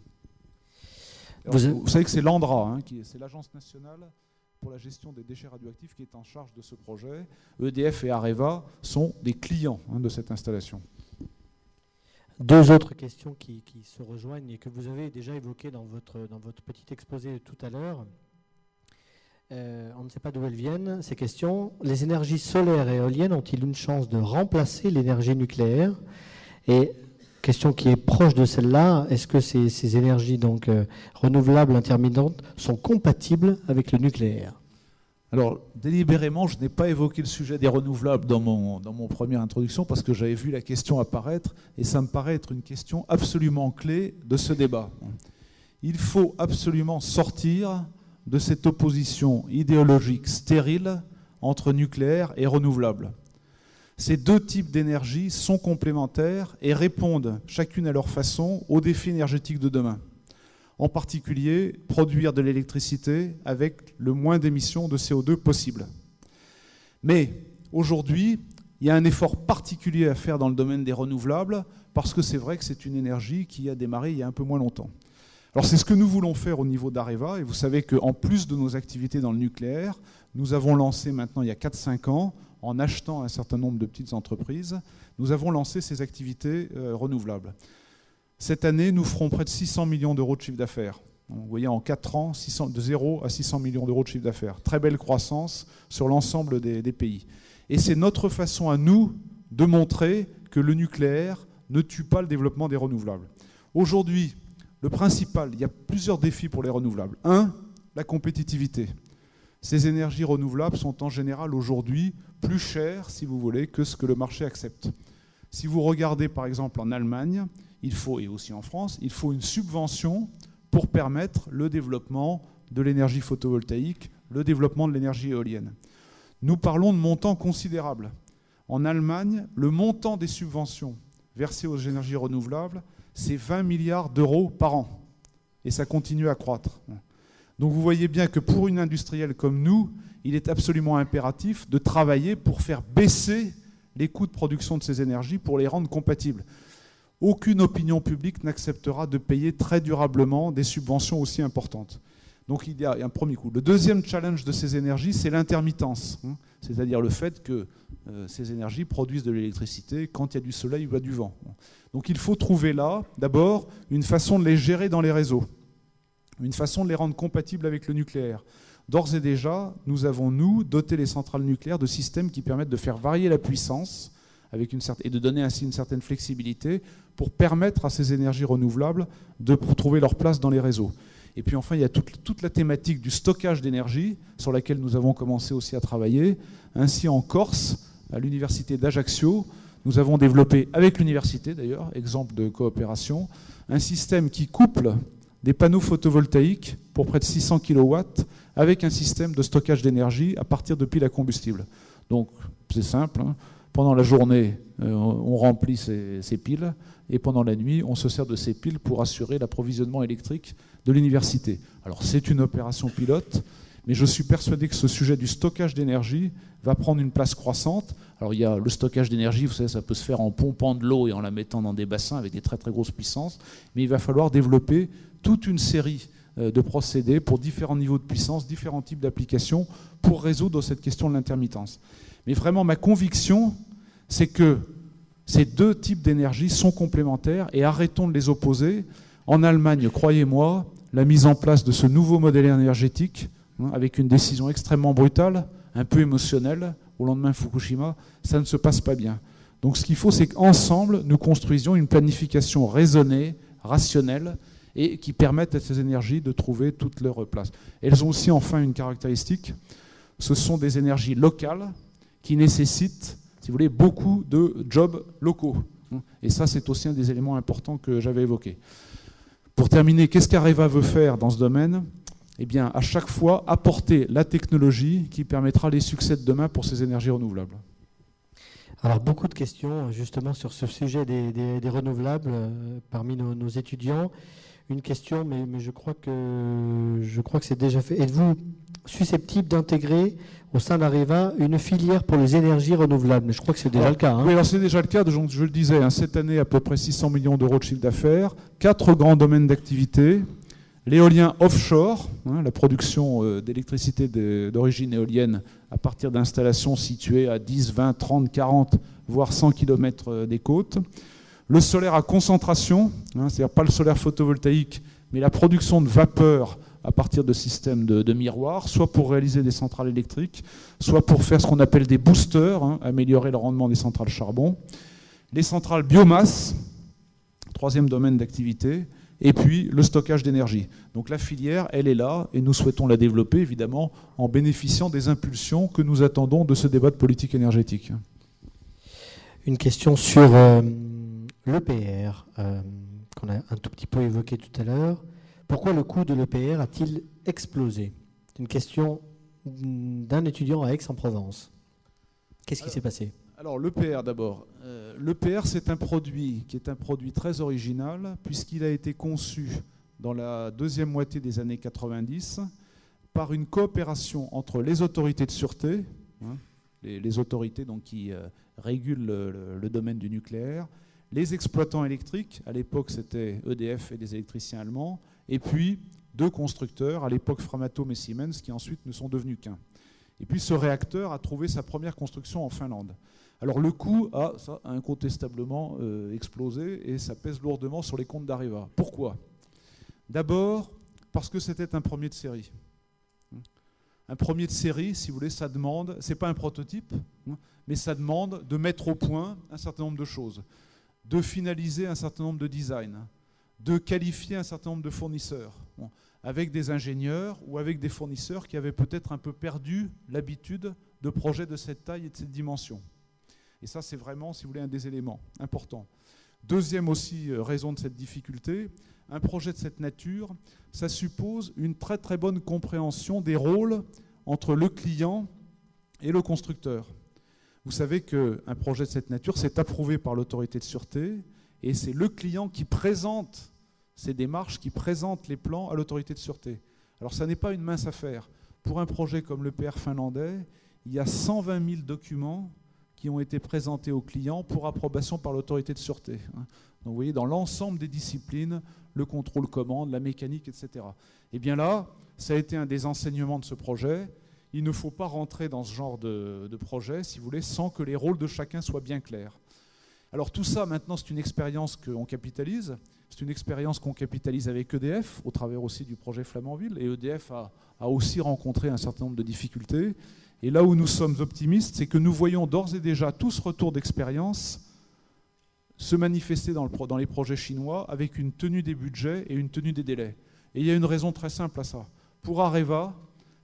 Alors, vous savez que c'est l'ANDRA, c'est l'Agence nationale pour la gestion des déchets radioactifs qui est en charge de ce projet. EDF et Areva sont des clients de cette installation. Deux autres questions qui se rejoignent et que vous avez déjà évoquées dans votre petit exposé tout à l'heure. On ne sait pas d'où elles viennent, ces questions. Les énergies solaires et éoliennes ont-ils une chance de remplacer l'énergie nucléaire? Et question qui est proche de celle-là, est-ce que ces énergies donc renouvelables intermittentes sont compatibles avec le nucléaire? Alors, délibérément, je n'ai pas évoqué le sujet des renouvelables dans mon première introduction parce que j'avais vu la question apparaître et ça me paraît être une question absolument clé de ce débat. Il faut absolument sortir de cette opposition idéologique stérile entre nucléaire et renouvelable. Ces deux types d'énergie sont complémentaires et répondent chacune à leur façon aux défis énergétiques de demain. En particulier, produire de l'électricité avec le moins d'émissions de CO2 possible. Mais aujourd'hui, il y a un effort particulier à faire dans le domaine des renouvelables parce que c'est vrai que c'est une énergie qui a démarré il y a un peu moins longtemps. Alors c'est ce que nous voulons faire au niveau d'Areva, et vous savez qu'en plus de nos activités dans le nucléaire, nous avons lancé maintenant il y a 4-5 ans, en achetant un certain nombre de petites entreprises, nous avons lancé ces activités renouvelables. Cette année, nous ferons près de 600 millions d'euros de chiffre d'affaires. Vous voyez, en 4 ans, de 0 à 600 millions d'euros de chiffre d'affaires. Très belle croissance sur l'ensemble des pays. Et c'est notre façon à nous de montrer que le nucléaire ne tue pas le développement des renouvelables. Aujourd'hui, le principal, il y a plusieurs défis pour les renouvelables. Un, la compétitivité. Ces énergies renouvelables sont en général aujourd'hui plus chères, si vous voulez, que ce que le marché accepte. Si vous regardez par exemple en Allemagne, et aussi en France, il faut une subvention pour permettre le développement de l'énergie photovoltaïque, le développement de l'énergie éolienne. Nous parlons de montants considérables. En Allemagne, le montant des subventions versées aux énergies renouvelables, c'est 20 milliards d'euros par an. Et ça continue à croître. Donc vous voyez bien que pour une industrielle comme nous, il est absolument impératif de travailler pour faire baisser les coûts de production de ces énergies pour les rendre compatibles. Aucune opinion publique n'acceptera de payer très durablement des subventions aussi importantes. Donc il y a un premier coup. Le deuxième challenge de ces énergies, c'est l'intermittence, hein, c'est-à-dire le fait que ces énergies produisent de l'électricité quand il y a du soleil ou du vent. Donc il faut trouver là, d'abord, une façon de les gérer dans les réseaux, une façon de les rendre compatibles avec le nucléaire. D'ores et déjà, nous avons, doté les centrales nucléaires de systèmes qui permettent de faire varier la puissance et de donner ainsi une certaine flexibilité pour permettre à ces énergies renouvelables de trouver leur place dans les réseaux. Et puis enfin, il y a toute la thématique du stockage d'énergie sur laquelle nous avons commencé aussi à travailler. Ainsi, en Corse, à l'université d'Ajaccio, nous avons développé, avec l'université d'ailleurs, exemple de coopération, un système qui couple des panneaux photovoltaïques pour près de 600 kW avec un système de stockage d'énergie à partir de piles à combustible. Donc c'est simple, hein. Pendant la journée, on remplit ces piles et pendant la nuit, on se sert de ces piles pour assurer l'approvisionnement électrique de l'université. Alors c'est une opération pilote, mais je suis persuadé que ce sujet du stockage d'énergie va prendre une place croissante. Alors il y a le stockage d'énergie, vous savez, ça peut se faire en pompant de l'eau et en la mettant dans des bassins avec des très très grosses puissances, mais il va falloir développer toute une série de procédés pour différents niveaux de puissance, différents types d'applications pour résoudre cette question de l'intermittence. Mais vraiment, ma conviction, c'est que ces deux types d'énergie sont complémentaires et arrêtons de les opposer. En Allemagne, croyez-moi, la mise en place de ce nouveau modèle énergétique, hein, avec une décision extrêmement brutale, un peu émotionnelle, au lendemain de Fukushima, ça ne se passe pas bien. Donc ce qu'il faut, c'est qu'ensemble, nous construisions une planification raisonnée, rationnelle, et qui permette à ces énergies de trouver toute leur place. Elles ont aussi enfin une caractéristique, ce sont des énergies locales qui nécessitent, si vous voulez, beaucoup de jobs locaux. Et ça, c'est aussi un des éléments importants que j'avais évoqués. Pour terminer, qu'est-ce qu'Areva veut faire dans ce domaine ? Eh bien, à chaque fois, apporter la technologie qui permettra les succès de demain pour ces énergies renouvelables. Alors, beaucoup de questions, justement, sur ce sujet des renouvelables parmi nos étudiants. Une question, mais je crois que c'est déjà fait. Êtes-vous susceptible d'intégrer au sein d'Areva une filière pour les énergies renouvelables? Je crois que c'est déjà le cas. Hein. Oui, alors c'est déjà le cas. Donc, je le disais, hein, cette année, à peu près 600 millions d'euros de chiffre d'affaires, 4 grands domaines d'activité. L'éolien offshore, hein, la production d'électricité d'origine éolienne à partir d'installations situées à 10, 20, 30, 40, voire 100 km des côtes. Le solaire à concentration, hein, c'est-à-dire pas le solaire photovoltaïque, mais la production de vapeur à partir de systèmes de miroirs, soit pour réaliser des centrales électriques, soit pour faire ce qu'on appelle des boosters, hein, améliorer le rendement des centrales charbon. Les centrales biomasse, troisième domaine d'activité, et puis le stockage d'énergie. Donc la filière, elle est là, et nous souhaitons la développer, évidemment, en bénéficiant des impulsions que nous attendons de ce débat de politique énergétique. Une question sur l'EPR, qu'on a un tout petit peu évoqué tout à l'heure. Pourquoi le coût de l'EPR a-t-il explosé? C'est une question d'un étudiant à Aix-en-Provence. Qu'est-ce qui s'est passé? Alors l'EPR d'abord. L'EPR, c'est un produit qui est un produit très original puisqu'il a été conçu dans la deuxième moitié des années 90 par une coopération entre les autorités de sûreté, hein, les autorités donc, qui régulent le domaine du nucléaire, les exploitants électriques, à l'époque c'était EDF et des électriciens allemands, et puis 2 constructeurs, à l'époque Framatome et Siemens, qui ensuite ne sont devenus qu'un. Et puis ce réacteur a trouvé sa première construction en Finlande. Alors le coût a incontestablement explosé et ça pèse lourdement sur les comptes d'Areva. Pourquoi? D'abord parce que c'était un premier de série. Un premier de série, si vous voulez, ça demande, c'est pas un prototype, mais ça demande de mettre au point un certain nombre de choses, de finaliser un certain nombre de designs, de qualifier un certain nombre de fournisseurs, avec des ingénieurs ou avec des fournisseurs qui avaient peut-être un peu perdu l'habitude de projets de cette taille et de cette dimension. Et ça, c'est vraiment, si vous voulez, un des éléments importants. Deuxième aussi raison de cette difficulté, un projet de cette nature, ça suppose une très très bonne compréhension des rôles entre le client et le constructeur. Vous savez qu'un projet de cette nature, c'est approuvé par l'autorité de sûreté et c'est le client qui présente ces démarches, qui présente les plans à l'autorité de sûreté. Alors ça n'est pas une mince affaire. Pour un projet comme l'EPR finlandais, il y a 120 000 documents qui ont été présentés aux clients pour approbation par l'autorité de sûreté. Donc vous voyez, dans l'ensemble des disciplines, le contrôle commande, la mécanique, etc. Et bien là, Ça a été un des enseignements de ce projet. Il ne faut pas rentrer dans ce genre de projet, si vous voulez, sans que les rôles de chacun soient bien clairs. Alors tout ça, maintenant, c'est une expérience qu'on capitalise. C'est une expérience qu'on capitalise avec EDF, au travers aussi du projet Flamanville. Et EDF a aussi rencontré un certain nombre de difficultés. Et là où nous sommes optimistes, c'est que nous voyons d'ores et déjà tout ce retour d'expérience se manifester dans les projets chinois avec une tenue des budgets et une tenue des délais. Et il y a une raison très simple à ça. Pour Areva,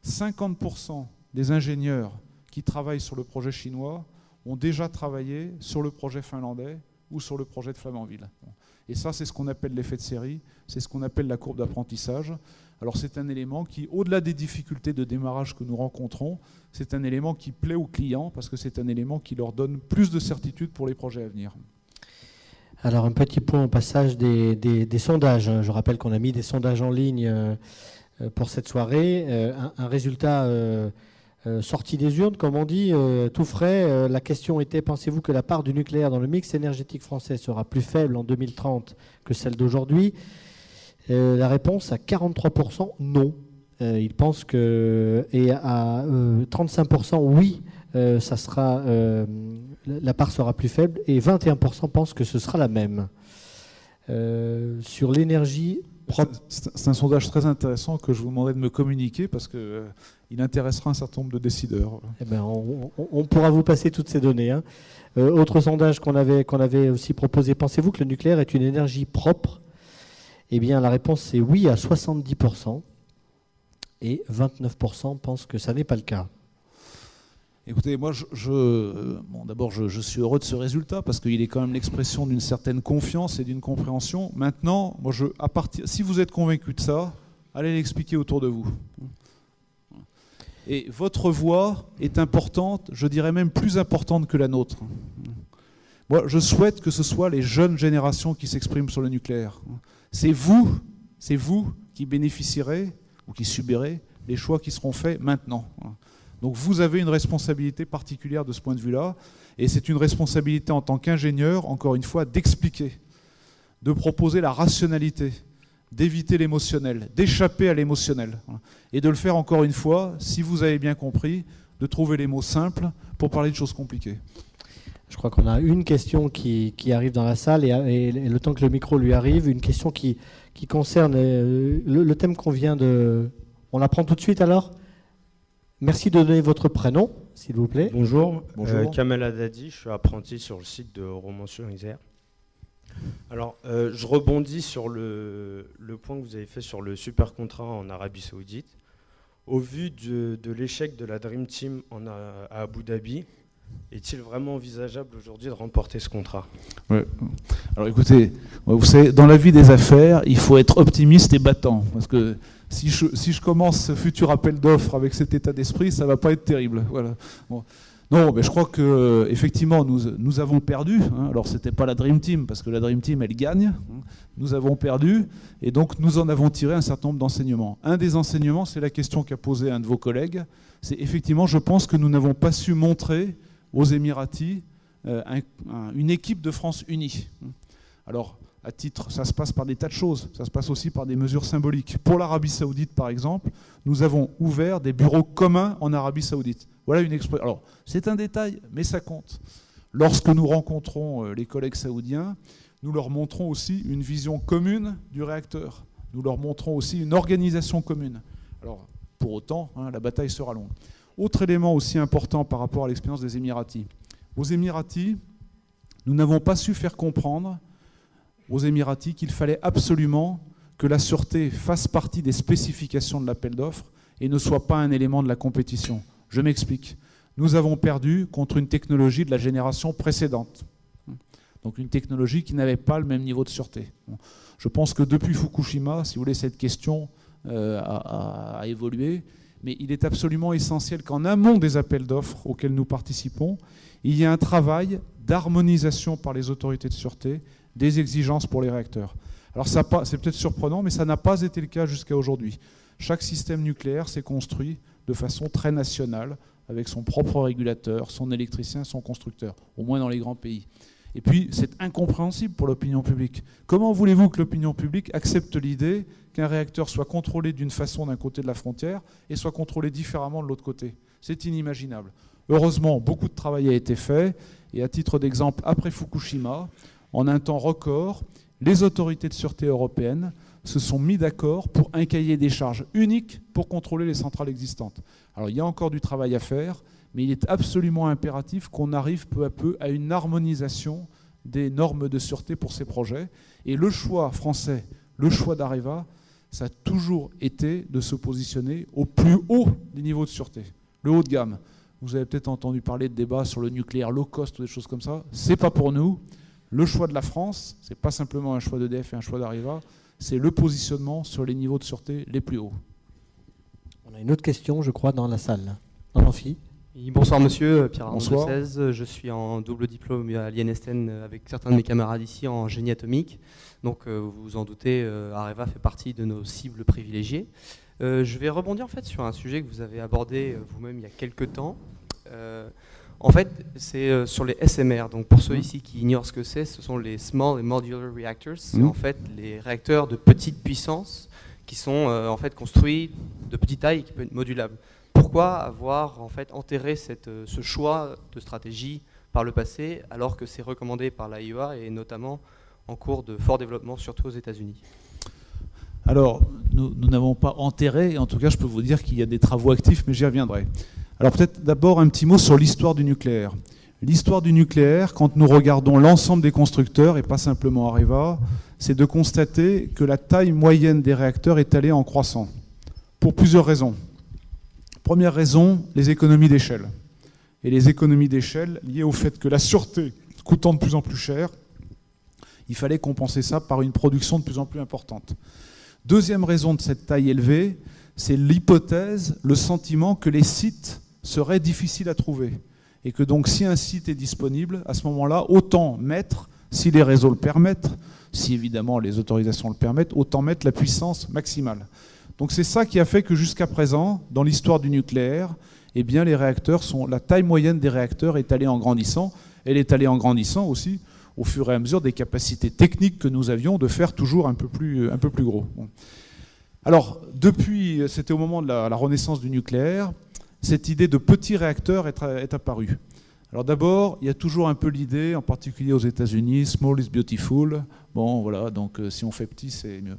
50% des ingénieurs qui travaillent sur le projet chinois ont déjà travaillé sur le projet finlandais ou sur le projet de Flamanville. Et ça, c'est ce qu'on appelle l'effet de série, c'est ce qu'on appelle la courbe d'apprentissage. Alors c'est un élément qui, au-delà des difficultés de démarrage que nous rencontrons, c'est un élément qui plaît aux clients parce que c'est un élément qui leur donne plus de certitude pour les projets à venir. Alors un petit point au passage des sondages. Je rappelle qu'on a mis des sondages en ligne pour cette soirée. Un résultat sorti des urnes, comme on dit, tout frais. La question était, pensez-vous que la part du nucléaire dans le mix énergétique français sera plus faible en 2030 que celle d'aujourd'hui ? La réponse à 43%, non. Ils pensent que, et à 35%, oui, ça sera, la part sera plus faible, et 21% pensent que ce sera la même. Sur l'énergie propre. C'est un sondage très intéressant que je vous demanderai de me communiquer parce qu'il intéressera un certain nombre de décideurs. Eh ben, on pourra vous passer toutes ces données. Hein. Autre sondage qu'on avait aussi proposé, pensez-vous que le nucléaire est une énergie propre ? Eh bien, la réponse c'est oui à 70%, et 29% pensent que ça n'est pas le cas. Écoutez, moi, d'abord, je suis heureux de ce résultat parce qu'il est quand même l'expression d'une certaine confiance et d'une compréhension. Maintenant, moi, si vous êtes convaincu de ça, allez l'expliquer autour de vous. Et votre voix est importante, je dirais même plus importante que la nôtre. Moi, je souhaite que ce soit les jeunes générations qui s'expriment sur le nucléaire. C'est vous qui bénéficierez ou qui subirez les choix qui seront faits maintenant. Donc vous avez une responsabilité particulière de ce point de vue-là, et c'est une responsabilité en tant qu'ingénieur, encore une fois, d'expliquer, de proposer la rationalité, d'éviter l'émotionnel, d'échapper à l'émotionnel, et de le faire encore une fois, si vous avez bien compris, de trouver les mots simples pour parler de choses compliquées. Je crois qu'on a une question qui arrive dans la salle, et le temps que le micro lui arrive, une question qui concerne le thème qu'on vient de... On la prend tout de suite alors ? Merci de donner votre prénom, s'il vous plaît. Bonjour, Bonjour. Kamel Haddadi, je suis apprenti sur le site de Romans-sur-Isère. Alors, je rebondis sur le point que vous avez fait sur le super contrat en Arabie Saoudite. Au vu de l'échec de la Dream Team à Abu Dhabi, est-il vraiment envisageable aujourd'hui de remporter ce contrat ? Ouais. Alors écoutez, vous savez, dans la vie des affaires, il faut être optimiste et battant. Parce que si je commence ce futur appel d'offres avec cet état d'esprit, ça ne va pas être terrible. Voilà. Bon. Non, mais je crois qu'effectivement, nous avons perdu. Hein. Alors, ce n'était pas la Dream Team, parce que la Dream Team, elle gagne. Hein. Nous avons perdu, et donc nous en avons tiré un certain nombre d'enseignements. Un des enseignements, c'est la question qu'a posée un de vos collègues. C'est effectivement, je pense que nous n'avons pas su montrer aux Émiratis une équipe de France unie. Alors, à titre, ça se passe par des tas de choses. Ça se passe aussi par des mesures symboliques. Pour l'Arabie Saoudite, par exemple, nous avons ouvert des bureaux communs en Arabie Saoudite. Voilà une expression. Alors, c'est un détail, mais ça compte. Lorsque nous rencontrons les collègues saoudiens, nous leur montrons aussi une vision commune du réacteur. Nous leur montrons aussi une organisation commune. Alors, pour autant, la bataille sera longue. Autre élément aussi important par rapport à l'expérience des Émiratis. Aux Émiratis, nous n'avons pas su faire comprendre aux Émiratis qu'il fallait absolument que la sûreté fasse partie des spécifications de l'appel d'offres et ne soit pas un élément de la compétition. Je m'explique. Nous avons perdu contre une technologie de la génération précédente. Donc une technologie qui n'avait pas le même niveau de sûreté. Je pense que depuis Fukushima, si vous voulez, cette question a évolué. Mais il est absolument essentiel qu'en amont des appels d'offres auxquels nous participons, il y ait un travail d'harmonisation par les autorités de sûreté des exigences pour les réacteurs. Alors c'est peut-être surprenant, mais ça n'a pas été le cas jusqu'à aujourd'hui. Chaque système nucléaire s'est construit de façon très nationale, avec son propre régulateur, son électricien, son constructeur, au moins dans les grands pays. Et puis, c'est incompréhensible pour l'opinion publique. Comment voulez-vous que l'opinion publique accepte l'idée qu'un réacteur soit contrôlé d'une façon d'un côté de la frontière et soit contrôlé différemment de l'autre côté? C'est inimaginable. Heureusement, beaucoup de travail a été fait. Et à titre d'exemple, après Fukushima, en un temps record, les autorités de sûreté européennes se sont mis d'accord pour un cahier des charges unique pour contrôler les centrales existantes. Alors, il y a encore du travail à faire, mais il est absolument impératif qu'on arrive peu à peu à une harmonisation des normes de sûreté pour ces projets. Et le choix français, le choix d'Areva, ça a toujours été de se positionner au plus haut des niveaux de sûreté, le haut de gamme. Vous avez peut-être entendu parler de débats sur le nucléaire low cost ou des choses comme ça. Ce n'est pas pour nous. Le choix de la France, ce n'est pas simplement un choix d'EDF et un choix d'Areva, c'est le positionnement sur les niveaux de sûreté les plus hauts. On a une autre question, je crois, dans la salle. Dans l'amphi. Bonsoir monsieur, Pierre Armand Bonsoir. de 16. Je suis en double diplôme à l'INSTN avec certains de mes camarades ici en génie atomique. Donc vous vous en doutez, Areva fait partie de nos cibles privilégiées. Je vais rebondir en fait sur un sujet que vous avez abordé vous-même il y a quelques temps. En fait, c'est sur les SMR. Donc pour ceux ici qui ignorent ce que c'est, ce sont les Small and Modular Reactors. C'est en fait les réacteurs de petite puissance qui sont en fait construits de petite taille et qui peuvent être modulables. Pourquoi avoir en fait enterré ce choix de stratégie par le passé alors que c'est recommandé par l'AIEA et notamment en cours de fort développement, surtout aux États-Unis? Alors, nous n'avons pas enterré, en tout cas je peux vous dire qu'il y a des travaux actifs, mais j'y reviendrai. Alors peut-être d'abord un petit mot sur l'histoire du nucléaire. L'histoire du nucléaire, quand nous regardons l'ensemble des constructeurs, et pas simplement Areva, c'est de constater que la taille moyenne des réacteurs est allée en croissant, pour plusieurs raisons. Première raison, les économies d'échelle. Et les économies d'échelle liées au fait que la sûreté coûtant de plus en plus cher, il fallait compenser ça par une production de plus en plus importante. Deuxième raison de cette taille élevée, c'est l'hypothèse, le sentiment que les sites seraient difficiles à trouver. Et que donc si un site est disponible, à ce moment-là, autant mettre, si les réseaux le permettent, si évidemment les autorisations le permettent, autant mettre la puissance maximale. Donc c'est ça qui a fait que jusqu'à présent, dans l'histoire du nucléaire, eh bien la taille moyenne des réacteurs est allée en grandissant. Elle est allée en grandissant aussi au fur et à mesure des capacités techniques que nous avions de faire toujours un peu plus gros. Bon. Alors, c'était au moment de la renaissance du nucléaire, cette idée de petits réacteurs est apparue. Alors d'abord, il y a toujours un peu l'idée, en particulier aux États-Unis, small is beautiful. Bon, voilà, donc si on fait petit, c'est mieux.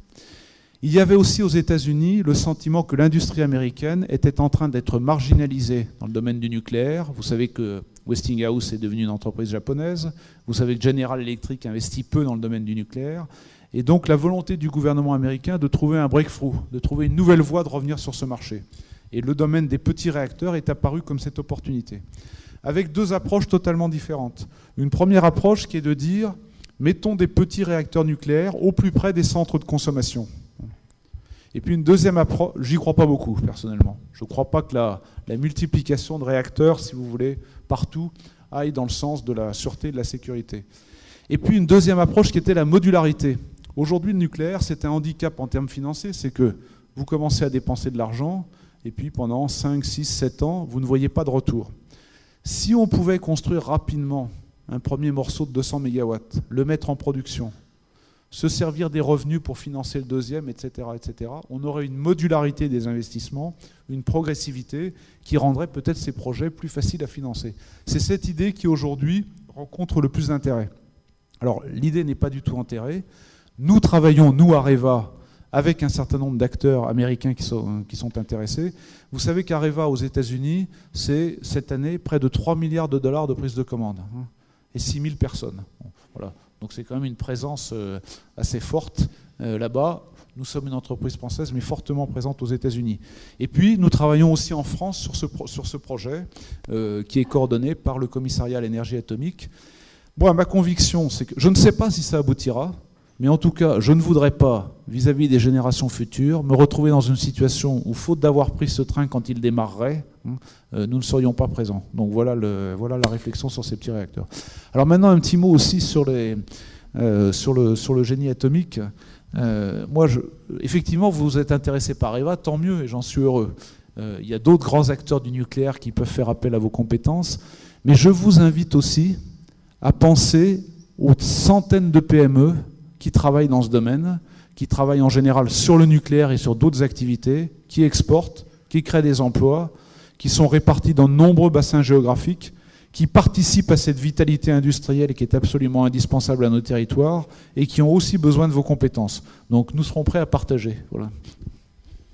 Il y avait aussi aux États-Unis le sentiment que l'industrie américaine était en train d'être marginalisée dans le domaine du nucléaire. Vous savez que Westinghouse est devenue une entreprise japonaise. Vous savez que General Electric investit peu dans le domaine du nucléaire. Et donc la volonté du gouvernement américain de trouver un breakthrough, de trouver une nouvelle voie de revenir sur ce marché. Et le domaine des petits réacteurs est apparu comme cette opportunité. Avec deux approches totalement différentes. Une première approche qui est de dire, mettons des petits réacteurs nucléaires au plus près des centres de consommation. Et puis une deuxième approche, j'y crois pas beaucoup personnellement. Je ne crois pas que la multiplication de réacteurs, si vous voulez, partout, aille dans le sens de la sûreté et de la sécurité. Et puis une deuxième approche qui était la modularité. Aujourd'hui, le nucléaire, c'est un handicap en termes financiers, c'est que vous commencez à dépenser de l'argent, et puis pendant 5, 6, 7 ans, vous ne voyez pas de retour. Si on pouvait construire rapidement un premier morceau de 200 MW, le mettre en production, se servir des revenus pour financer le deuxième, etc., on aurait une modularité des investissements, une progressivité qui rendrait peut-être ces projets plus faciles à financer. C'est cette idée qui aujourd'hui rencontre le plus d'intérêt. Alors l'idée n'est pas du tout enterrée. Nous travaillons, nous Areva, avec un certain nombre d'acteurs américains qui sont intéressés. Vous savez qu'Areva aux États-Unis, c'est cette année près de 3 milliards de dollars de prise de commande et 6 000 personnes. Voilà. Donc c'est quand même une présence assez forte là-bas. Nous sommes une entreprise française, mais fortement présente aux États-Unis. Et puis, nous travaillons aussi en France sur ce projet qui est coordonné par le Commissariat à l'énergie atomique. Bon, ma conviction, c'est que je ne sais pas si ça aboutira, mais en tout cas, je ne voudrais pas, vis-à-vis des générations futures, me retrouver dans une situation où, faute d'avoir pris ce train quand il démarrerait, nous ne serions pas présents. Donc voilà la réflexion sur ces petits réacteurs. Alors maintenant, un petit mot aussi sur le génie atomique. Effectivement, vous êtes intéressé par Areva, tant mieux, et j'en suis heureux. Il y a d'autres grands acteurs du nucléaire qui peuvent faire appel à vos compétences, mais je vous invite aussi à penser aux centaines de PME qui travaillent dans ce domaine, qui travaillent en général sur le nucléaire et sur d'autres activités, qui exportent, qui créent des emplois, qui sont répartis dans de nombreux bassins géographiques, qui participent à cette vitalité industrielle qui est absolument indispensable à nos territoires et qui ont aussi besoin de vos compétences. Donc nous serons prêts à partager. Voilà.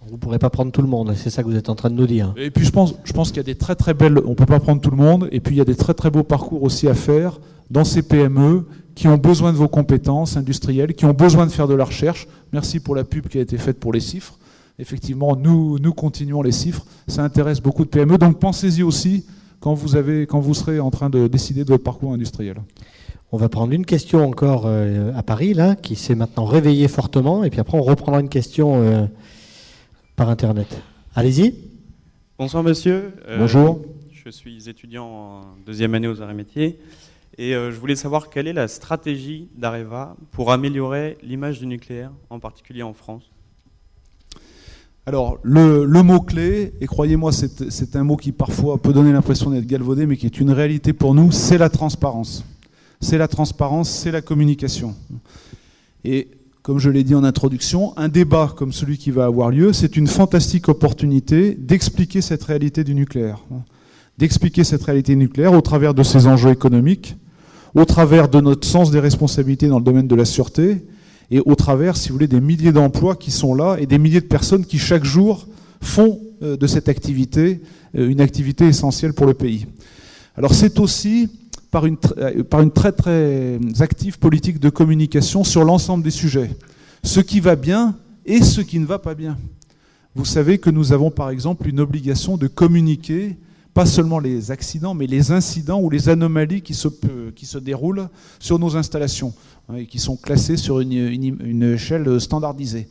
Vous ne pourrez pas prendre tout le monde, c'est ça que vous êtes en train de nous dire. Et puis je pense qu'il y a des très très belles, on ne peut pas prendre tout le monde, et puis il y a des très très beaux parcours aussi à faire dans ces PME qui ont besoin de vos compétences industrielles, qui ont besoin de faire de la recherche. Merci pour la pub qui a été faite pour les CIFRE. Effectivement, nous continuons les CIFRE, ça intéresse beaucoup de PME, donc pensez-y aussi quand vous serez en train de décider de votre parcours industriel. On va prendre une question encore à Paris, là, qui s'est maintenant réveillée fortement, et puis après on reprendra une question par Internet. Allez-y. Bonsoir monsieur. Bonjour. Je suis étudiant en deuxième année aux arts et métiers, et je voulais savoir quelle est la stratégie d'Areva pour améliorer l'image du nucléaire, en particulier en France. Alors, le mot-clé, et croyez-moi, c'est un mot qui parfois peut donner l'impression d'être galvaudé, mais qui est une réalité pour nous, c'est la transparence. C'est la transparence, c'est la communication. Et comme je l'ai dit en introduction, un débat comme celui qui va avoir lieu, c'est une fantastique opportunité d'expliquer cette réalité du nucléaire. D'expliquer cette réalité nucléaire au travers de ses enjeux économiques, au travers de notre sens des responsabilités dans le domaine de la sûreté, et au travers, si vous voulez, des milliers d'emplois qui sont là et des milliers de personnes qui, chaque jour, font de cette activité une activité essentielle pour le pays. Alors c'est aussi par une très très active politique de communication sur l'ensemble des sujets. Ce qui va bien et ce qui ne va pas bien. Vous savez que nous avons par exemple une obligation de communiquer pas seulement les accidents, mais les incidents ou les anomalies qui se déroulent sur nos installations et qui sont classées sur une échelle standardisée.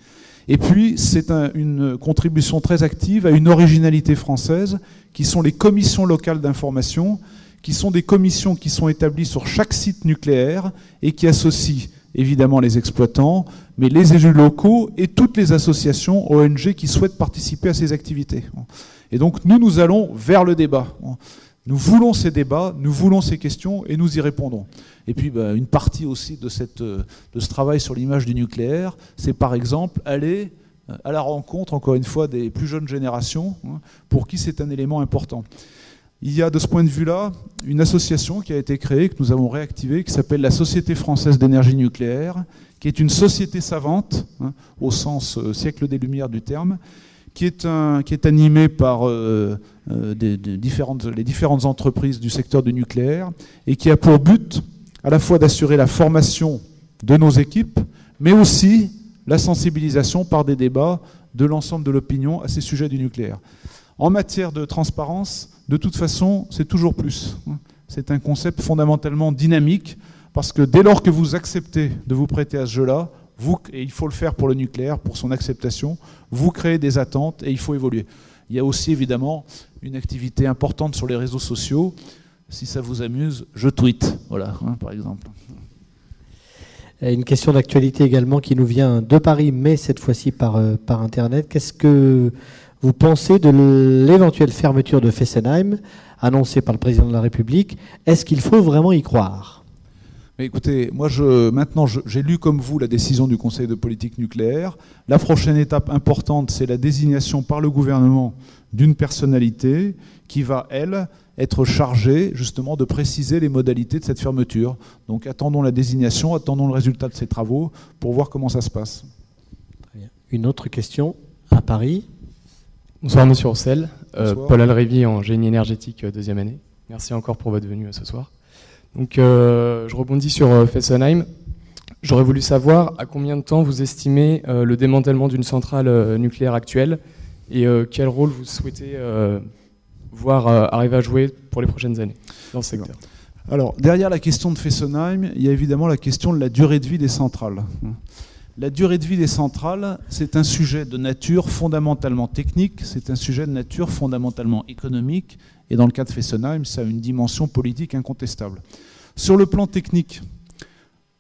Et puis, c'est une contribution très active à une originalité française, qui sont les commissions locales d'information, qui sont des commissions qui sont établies sur chaque site nucléaire et qui associent évidemment les exploitants, mais les élus locaux et toutes les associations ONG qui souhaitent participer à ces activités. Et donc nous allons vers le débat. Nous voulons ces débats, nous voulons ces questions et nous y répondrons. Et puis une partie aussi de ce travail sur l'image du nucléaire, c'est par exemple aller à la rencontre, encore une fois, des plus jeunes générations, pour qui c'est un élément important. Il y a de ce point de vue-là une association qui a été créée, que nous avons réactivée, qui s'appelle la Société française d'énergie nucléaire, qui est une société savante, au sens siècle des Lumières du terme, qui est animée par les différentes entreprises du secteur du nucléaire et qui a pour but à la fois d'assurer la formation de nos équipes, mais aussi la sensibilisation par des débats de l'ensemble de l'opinion à ces sujets du nucléaire. En matière de transparence, de toute façon, c'est toujours plus. C'est un concept fondamentalement dynamique parce que dès lors que vous acceptez de vous prêter à ce jeu-là, et il faut le faire pour le nucléaire, pour son acceptation, vous créez des attentes et il faut évoluer. Il y a aussi évidemment une activité importante sur les réseaux sociaux. Si ça vous amuse, je tweete, voilà, par exemple. Une question d'actualité également qui nous vient de Paris, mais cette fois-ci par Internet. Qu'est-ce que vous pensez de l'éventuelle fermeture de Fessenheim, annoncée par le président de la République? Est-ce qu'il faut vraiment y croire? Mais écoutez, moi maintenant j'ai lu comme vous la décision du Conseil de politique nucléaire. La prochaine étape importante, c'est la désignation par le gouvernement d'une personnalité qui va, elle, être chargée justement de préciser les modalités de cette fermeture. Donc attendons la désignation, attendons le résultat de ces travaux pour voir comment ça se passe. Très bien. Une autre question à Paris. Bonsoir Monsieur Roussel, Bonsoir. Paul Alrévy en génie énergétique deuxième année. Merci encore pour votre venue ce soir. Donc je rebondis sur Fessenheim. J'aurais voulu savoir à combien de temps vous estimez le démantèlement d'une centrale nucléaire actuelle et quel rôle vous souhaitez voir arriver à jouer pour les prochaines années dans ce secteur. Alors, derrière la question de Fessenheim, il y a évidemment la question de la durée de vie des centrales. La durée de vie des centrales, c'est un sujet de nature fondamentalement technique, c'est un sujet de nature fondamentalement économique, et dans le cas de Fessenheim, ça a une dimension politique incontestable. Sur le plan technique,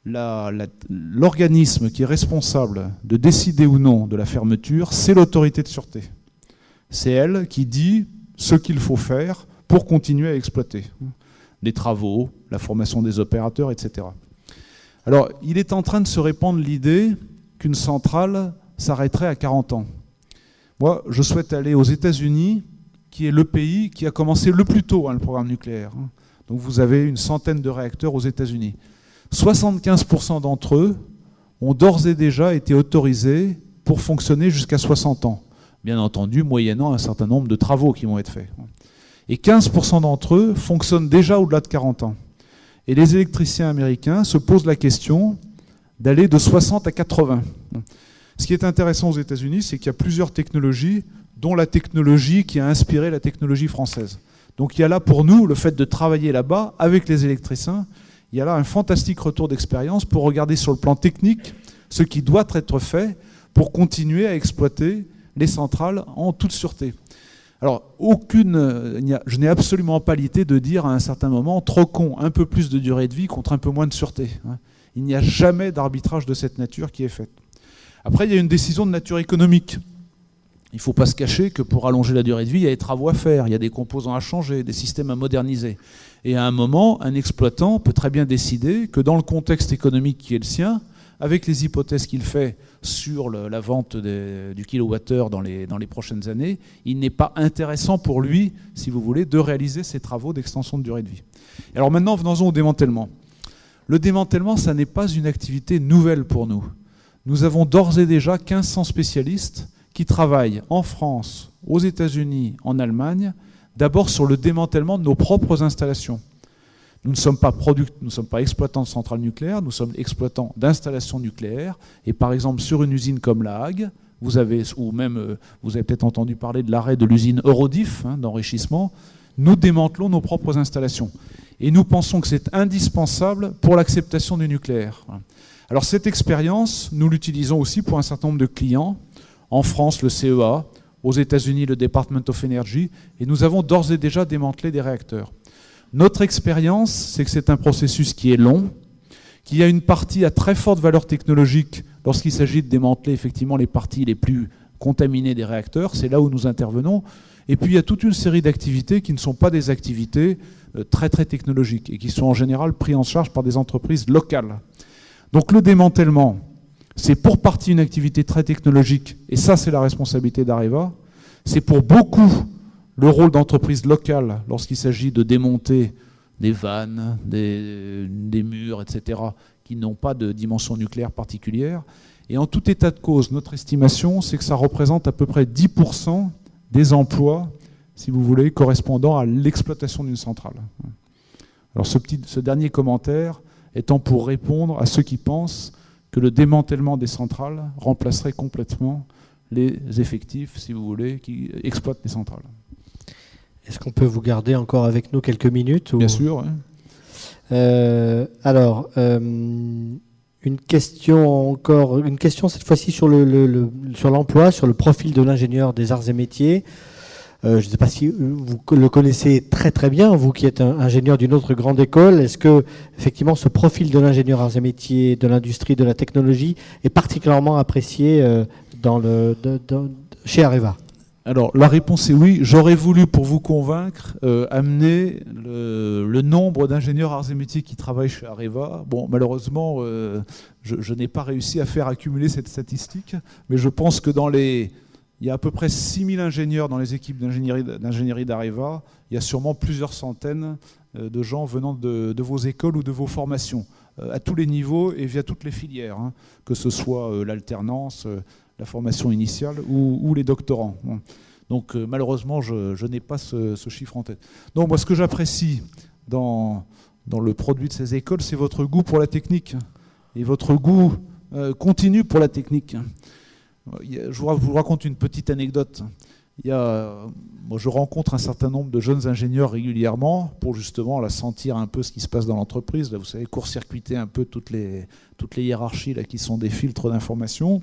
l'organisme qui est responsable de décider ou non de la fermeture, c'est l'autorité de sûreté. C'est elle qui dit ce qu'il faut faire pour continuer à exploiter. Les travaux, la formation des opérateurs, etc. Alors, il est en train de se répandre l'idée qu'une centrale s'arrêterait à 40 ans. Moi, je souhaite aller aux États-Unis, qui est le pays qui a commencé le plus tôt le programme nucléaire. Donc vous avez une centaine de réacteurs aux États-Unis. 75% d'entre eux ont d'ores et déjà été autorisés pour fonctionner jusqu'à 60 ans. Bien entendu, moyennant un certain nombre de travaux qui vont être faits. Et 15% d'entre eux fonctionnent déjà au-delà de 40 ans. Et les électriciens américains se posent la question d'aller de 60 à 80. Ce qui est intéressant aux États-Unis, c'est qu'il y a plusieurs technologies, dont la technologie qui a inspiré la technologie française. Donc il y a là pour nous, le fait de travailler là-bas avec les électriciens, il y a là un fantastique retour d'expérience pour regarder sur le plan technique ce qui doit être fait pour continuer à exploiter les centrales en toute sûreté. Alors, je n'ai absolument pas l'idée de dire à un certain moment, troquons un peu plus de durée de vie contre un peu moins de sûreté. Il n'y a jamais d'arbitrage de cette nature qui est fait. Après, il y a une décision de nature économique. Il ne faut pas se cacher que pour allonger la durée de vie, il y a des travaux à faire, il y a des composants à changer, des systèmes à moderniser. Et à un moment, un exploitant peut très bien décider que dans le contexte économique qui est le sien, avec les hypothèses qu'il fait sur la vente du kilowattheure dans les prochaines années, il n'est pas intéressant pour lui, si vous voulez, de réaliser ces travaux d'extension de durée de vie. Alors maintenant, venons-en au démantèlement. Le démantèlement, ça n'est pas une activité nouvelle pour nous. Nous avons d'ores et déjà 1500 spécialistes qui travaillent en France, aux États-Unis, en Allemagne, d'abord sur le démantèlement de nos propres installations. Nous ne sommes pas exploitants de centrales nucléaires, nous sommes exploitants d'installations nucléaires. Et par exemple, sur une usine comme La Hague, vous avez peut-être entendu parler de l'arrêt de l'usine Eurodif d'enrichissement, nous démantelons nos propres installations. Et nous pensons que c'est indispensable pour l'acceptation du nucléaire. Alors cette expérience, nous l'utilisons aussi pour un certain nombre de clients. En France, le CEA, aux États-Unis, le Department of Energy, et nous avons d'ores et déjà démantelé des réacteurs. Notre expérience, c'est que c'est un processus qui est long, qu'il y a une partie à très forte valeur technologique lorsqu'il s'agit de démanteler effectivement les parties les plus contaminées des réacteurs, c'est là où nous intervenons. Et puis il y a toute une série d'activités qui ne sont pas des activités très très technologiques et qui sont en général prises en charge par des entreprises locales. Donc le démantèlement, c'est pour partie une activité très technologique, et ça c'est la responsabilité d'Areva. C'est pour beaucoup le rôle d'entreprise locale lorsqu'il s'agit de démonter des vannes, des murs, etc., qui n'ont pas de dimension nucléaire particulière. Et en tout état de cause, notre estimation, c'est que ça représente à peu près 10% des emplois, si vous voulez, correspondant à l'exploitation d'une centrale. Alors ce dernier commentaire étant pour répondre à ceux qui pensent que le démantèlement des centrales remplacerait complètement les effectifs, si vous voulez, qui exploitent les centrales. Est-ce qu'on peut vous garder encore avec nous quelques minutes ou... Bien sûr. Oui. Une question cette fois-ci sur l'emploi, sur le profil de l'ingénieur des arts et métiers. Je ne sais pas si vous le connaissez très très bien, vous qui êtes un ingénieur d'une autre grande école. Est-ce que effectivement ce profil de l'ingénieur arts et métiers, de l'industrie, de la technologie est particulièrement apprécié chez Areva ? Alors la réponse est oui. J'aurais voulu, pour vous convaincre, amener le nombre d'ingénieurs arts et métiers qui travaillent chez Areva. Bon, malheureusement, je n'ai pas réussi à faire accumuler cette statistique, mais je pense que il y a à peu près 6000 ingénieurs dans les équipes d'ingénierie d'Areva. Il y a sûrement plusieurs centaines de gens venant de vos écoles ou de vos formations, à tous les niveaux et via toutes les filières, que ce soit l'alternance, la formation initiale ou les doctorants. Donc malheureusement, je n'ai pas ce chiffre en tête. Donc moi, ce que j'apprécie dans le produit de ces écoles, c'est votre goût pour la technique et votre goût continu pour la technique. Je vous raconte une petite anecdote. Moi, je rencontre un certain nombre de jeunes ingénieurs régulièrement pour justement sentir un peu ce qui se passe dans l'entreprise. Là, vous savez, court-circuiter un peu toutes les hiérarchies là, qui sont des filtres d'information.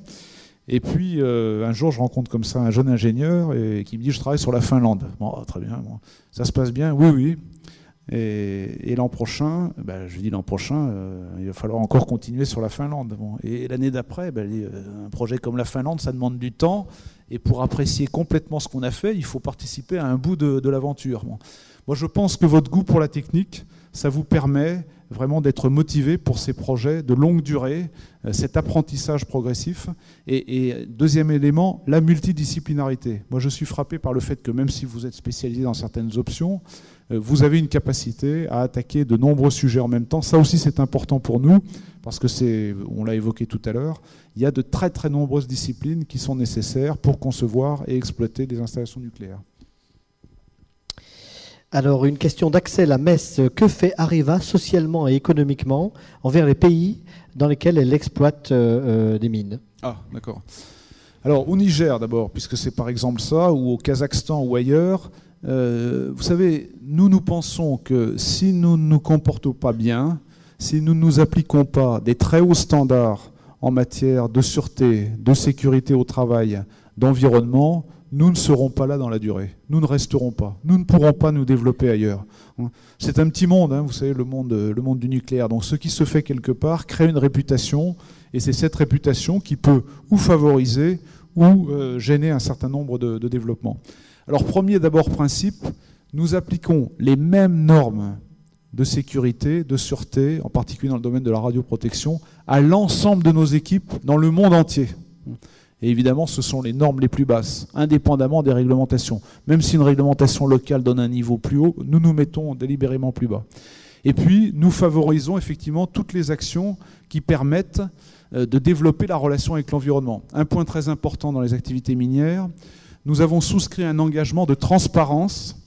Et puis, un jour, je rencontre comme ça un jeune ingénieur qui me dit « Je travaille sur la Finlande ». Bon, très bien, bon. Ça se passe bien ? Oui, oui. Et l'an prochain, je lui dis l'an prochain, il va falloir encore continuer sur la Finlande. Bon. Et l'année d'après, un projet comme la Finlande, ça demande du temps. Et pour apprécier complètement ce qu'on a fait, il faut participer à un bout de l'aventure. Bon. Moi, je pense que votre goût pour la technique, ça vous permet vraiment d'être motivés pour ces projets de longue durée, cet apprentissage progressif. Et deuxième élément, la multidisciplinarité. Moi, je suis frappé par le fait que même si vous êtes spécialisé dans certaines options, vous avez une capacité à attaquer de nombreux sujets en même temps. Ça aussi, c'est important pour nous, parce que on l'a évoqué tout à l'heure, il y a de très très nombreuses disciplines qui sont nécessaires pour concevoir et exploiter des installations nucléaires. Alors, une question d'Axel à Metz. Que fait Areva socialement et économiquement envers les pays dans lesquels elle exploite des mines? Ah, d'accord. Alors, au Niger d'abord, puisque c'est par exemple ça, ou au Kazakhstan ou ailleurs, vous savez, nous pensons que si nous ne nous comportons pas bien, si nous ne nous appliquons pas des très hauts standards en matière de sûreté, de sécurité au travail, d'environnement, nous ne serons pas là dans la durée. Nous ne resterons pas. Nous ne pourrons pas nous développer ailleurs. C'est un petit monde, vous savez, le monde du nucléaire. Donc ce qui se fait quelque part crée une réputation, et c'est cette réputation qui peut ou favoriser ou gêner un certain nombre de développements. Alors premier d'abord principe, nous appliquons les mêmes normes de sécurité, de sûreté, en particulier dans le domaine de la radioprotection, à l'ensemble de nos équipes dans le monde entier. Et évidemment, ce sont les normes les plus basses, indépendamment des réglementations. Même si une réglementation locale donne un niveau plus haut, nous nous mettons délibérément plus bas. Et puis, nous favorisons effectivement toutes les actions qui permettent de développer la relation avec l'environnement. Un point très important dans les activités minières, nous avons souscrit un engagement de transparence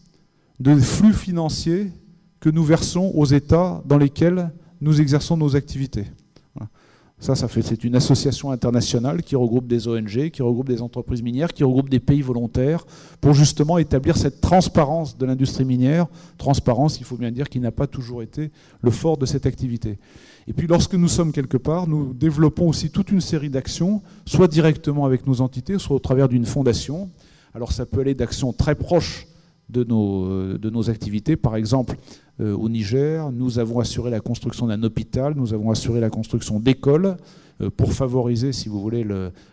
de flux financiers que nous versons aux États dans lesquels nous exerçons nos activités. C'est une association internationale qui regroupe des ONG, qui regroupe des entreprises minières, qui regroupe des pays volontaires pour justement établir cette transparence de l'industrie minière. Transparence, il faut bien dire, qui n'a pas toujours été le fort de cette activité. Et puis lorsque nous sommes quelque part, nous développons aussi toute une série d'actions, soit directement avec nos entités, soit au travers d'une fondation. Alors ça peut aller d'actions très proches de nos activités. Par exemple, au Niger, nous avons assuré la construction d'un hôpital, nous avons assuré la construction d'écoles pour favoriser, si vous voulez,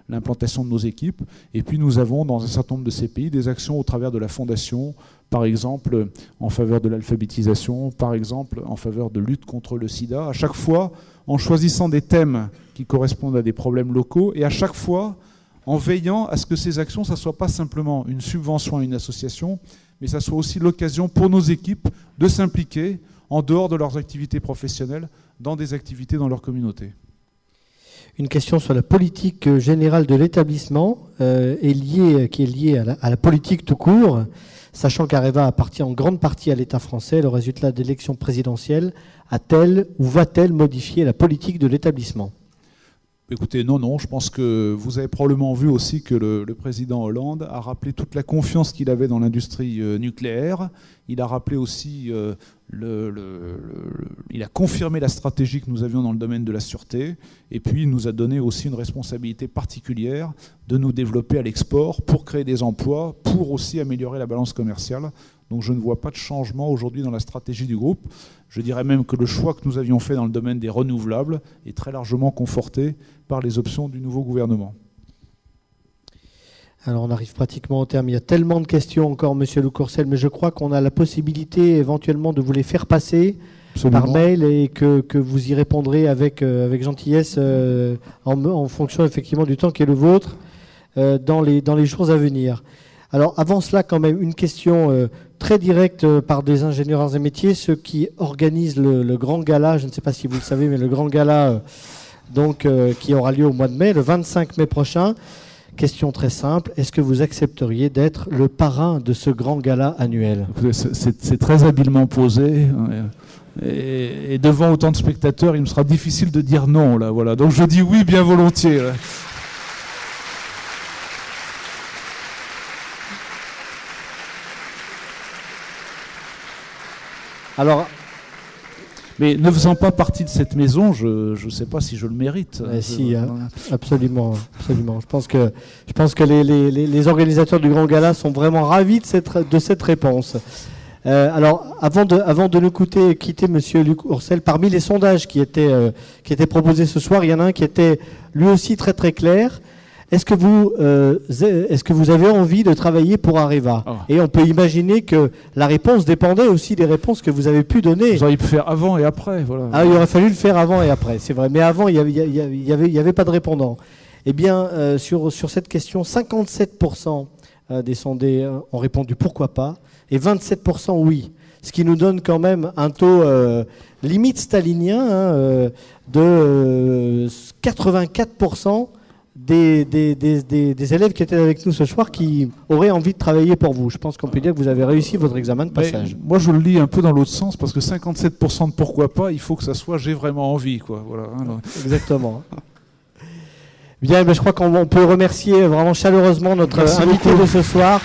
l'implantation de nos équipes. Et puis nous avons, dans un certain nombre de ces pays, des actions au travers de la fondation, par exemple en faveur de l'alphabétisation, par exemple en faveur de lutte contre le sida, à chaque fois en choisissant des thèmes qui correspondent à des problèmes locaux et à chaque fois en veillant à ce que ces actions, ça ne soit pas simplement une subvention à une association, mais ça soit aussi l'occasion pour nos équipes de s'impliquer en dehors de leurs activités professionnelles, dans des activités dans leur communauté. Une question sur la politique générale de l'établissement qui est liée à la politique tout court, sachant qu'Areva appartient en grande partie à l'État français. Le résultat de l'élection présidentielle a-t-elle ou va-t-elle modifier la politique de l'établissement ? Écoutez, non, je pense que vous avez probablement vu aussi que le président Hollande a rappelé toute la confiance qu'il avait dans l'industrie nucléaire. Il a rappelé aussi, il a confirmé la stratégie que nous avions dans le domaine de la sûreté, et puis il nous a donné aussi une responsabilité particulière de nous développer à l'export pour créer des emplois, pour aussi améliorer la balance commerciale. Donc je ne vois pas de changement aujourd'hui dans la stratégie du groupe. Je dirais même que le choix que nous avions fait dans le domaine des renouvelables est très largement conforté par les options du nouveau gouvernement. Alors on arrive pratiquement au terme. Il y a tellement de questions encore, Monsieur Le Courcel, mais je crois qu'on a la possibilité éventuellement de vous les faire passer par mail et que vous y répondrez avec gentillesse en fonction effectivement du temps qui est le vôtre dans les jours à venir. Alors avant cela, quand même, une question très directe par des ingénieurs et métiers, ceux qui organisent le grand gala, je ne sais pas si vous le savez, mais le grand gala qui aura lieu au mois de mai, le 25 mai prochain. Question très simple, est-ce que vous accepteriez d'être le parrain de ce grand gala annuel ? C'est très habilement posé. Et devant autant de spectateurs, il me sera difficile de dire non. Là, voilà. Donc je dis oui, bien volontiers. Là. Alors, mais ne faisant pas partie de cette maison, je ne sais pas si je le mérite. Si, absolument. Je pense que les organisateurs du Grand Gala sont vraiment ravis de cette réponse. Alors, avant de nous quitter, Monsieur Luc Ourcel, parmi les sondages qui étaient proposés ce soir, il y en a un qui était lui aussi très très clair. est-ce que vous avez envie de travailler pour Areva? Et on peut imaginer que la réponse dépendait aussi des réponses que vous avez pu donner. Vous auriez pu faire avant et après. Voilà. Ah, il aurait fallu le faire avant et après, c'est vrai. Mais avant, il y avait pas de répondant. Eh bien, sur cette question, 57% des sondés ont répondu pourquoi pas, et 27% oui. Ce qui nous donne quand même un taux limite stalinien de 84% des élèves qui étaient avec nous ce soir qui auraient envie de travailler pour vous. Je pense qu'on peut dire que vous avez réussi votre examen de passage. Mais moi, je le lis un peu dans l'autre sens, parce que 57% de pourquoi pas, il faut que ça soit j'ai vraiment envie, quoi. Voilà, hein. Exactement. Bien, je crois qu'on peut remercier vraiment chaleureusement notre invité de ce soir.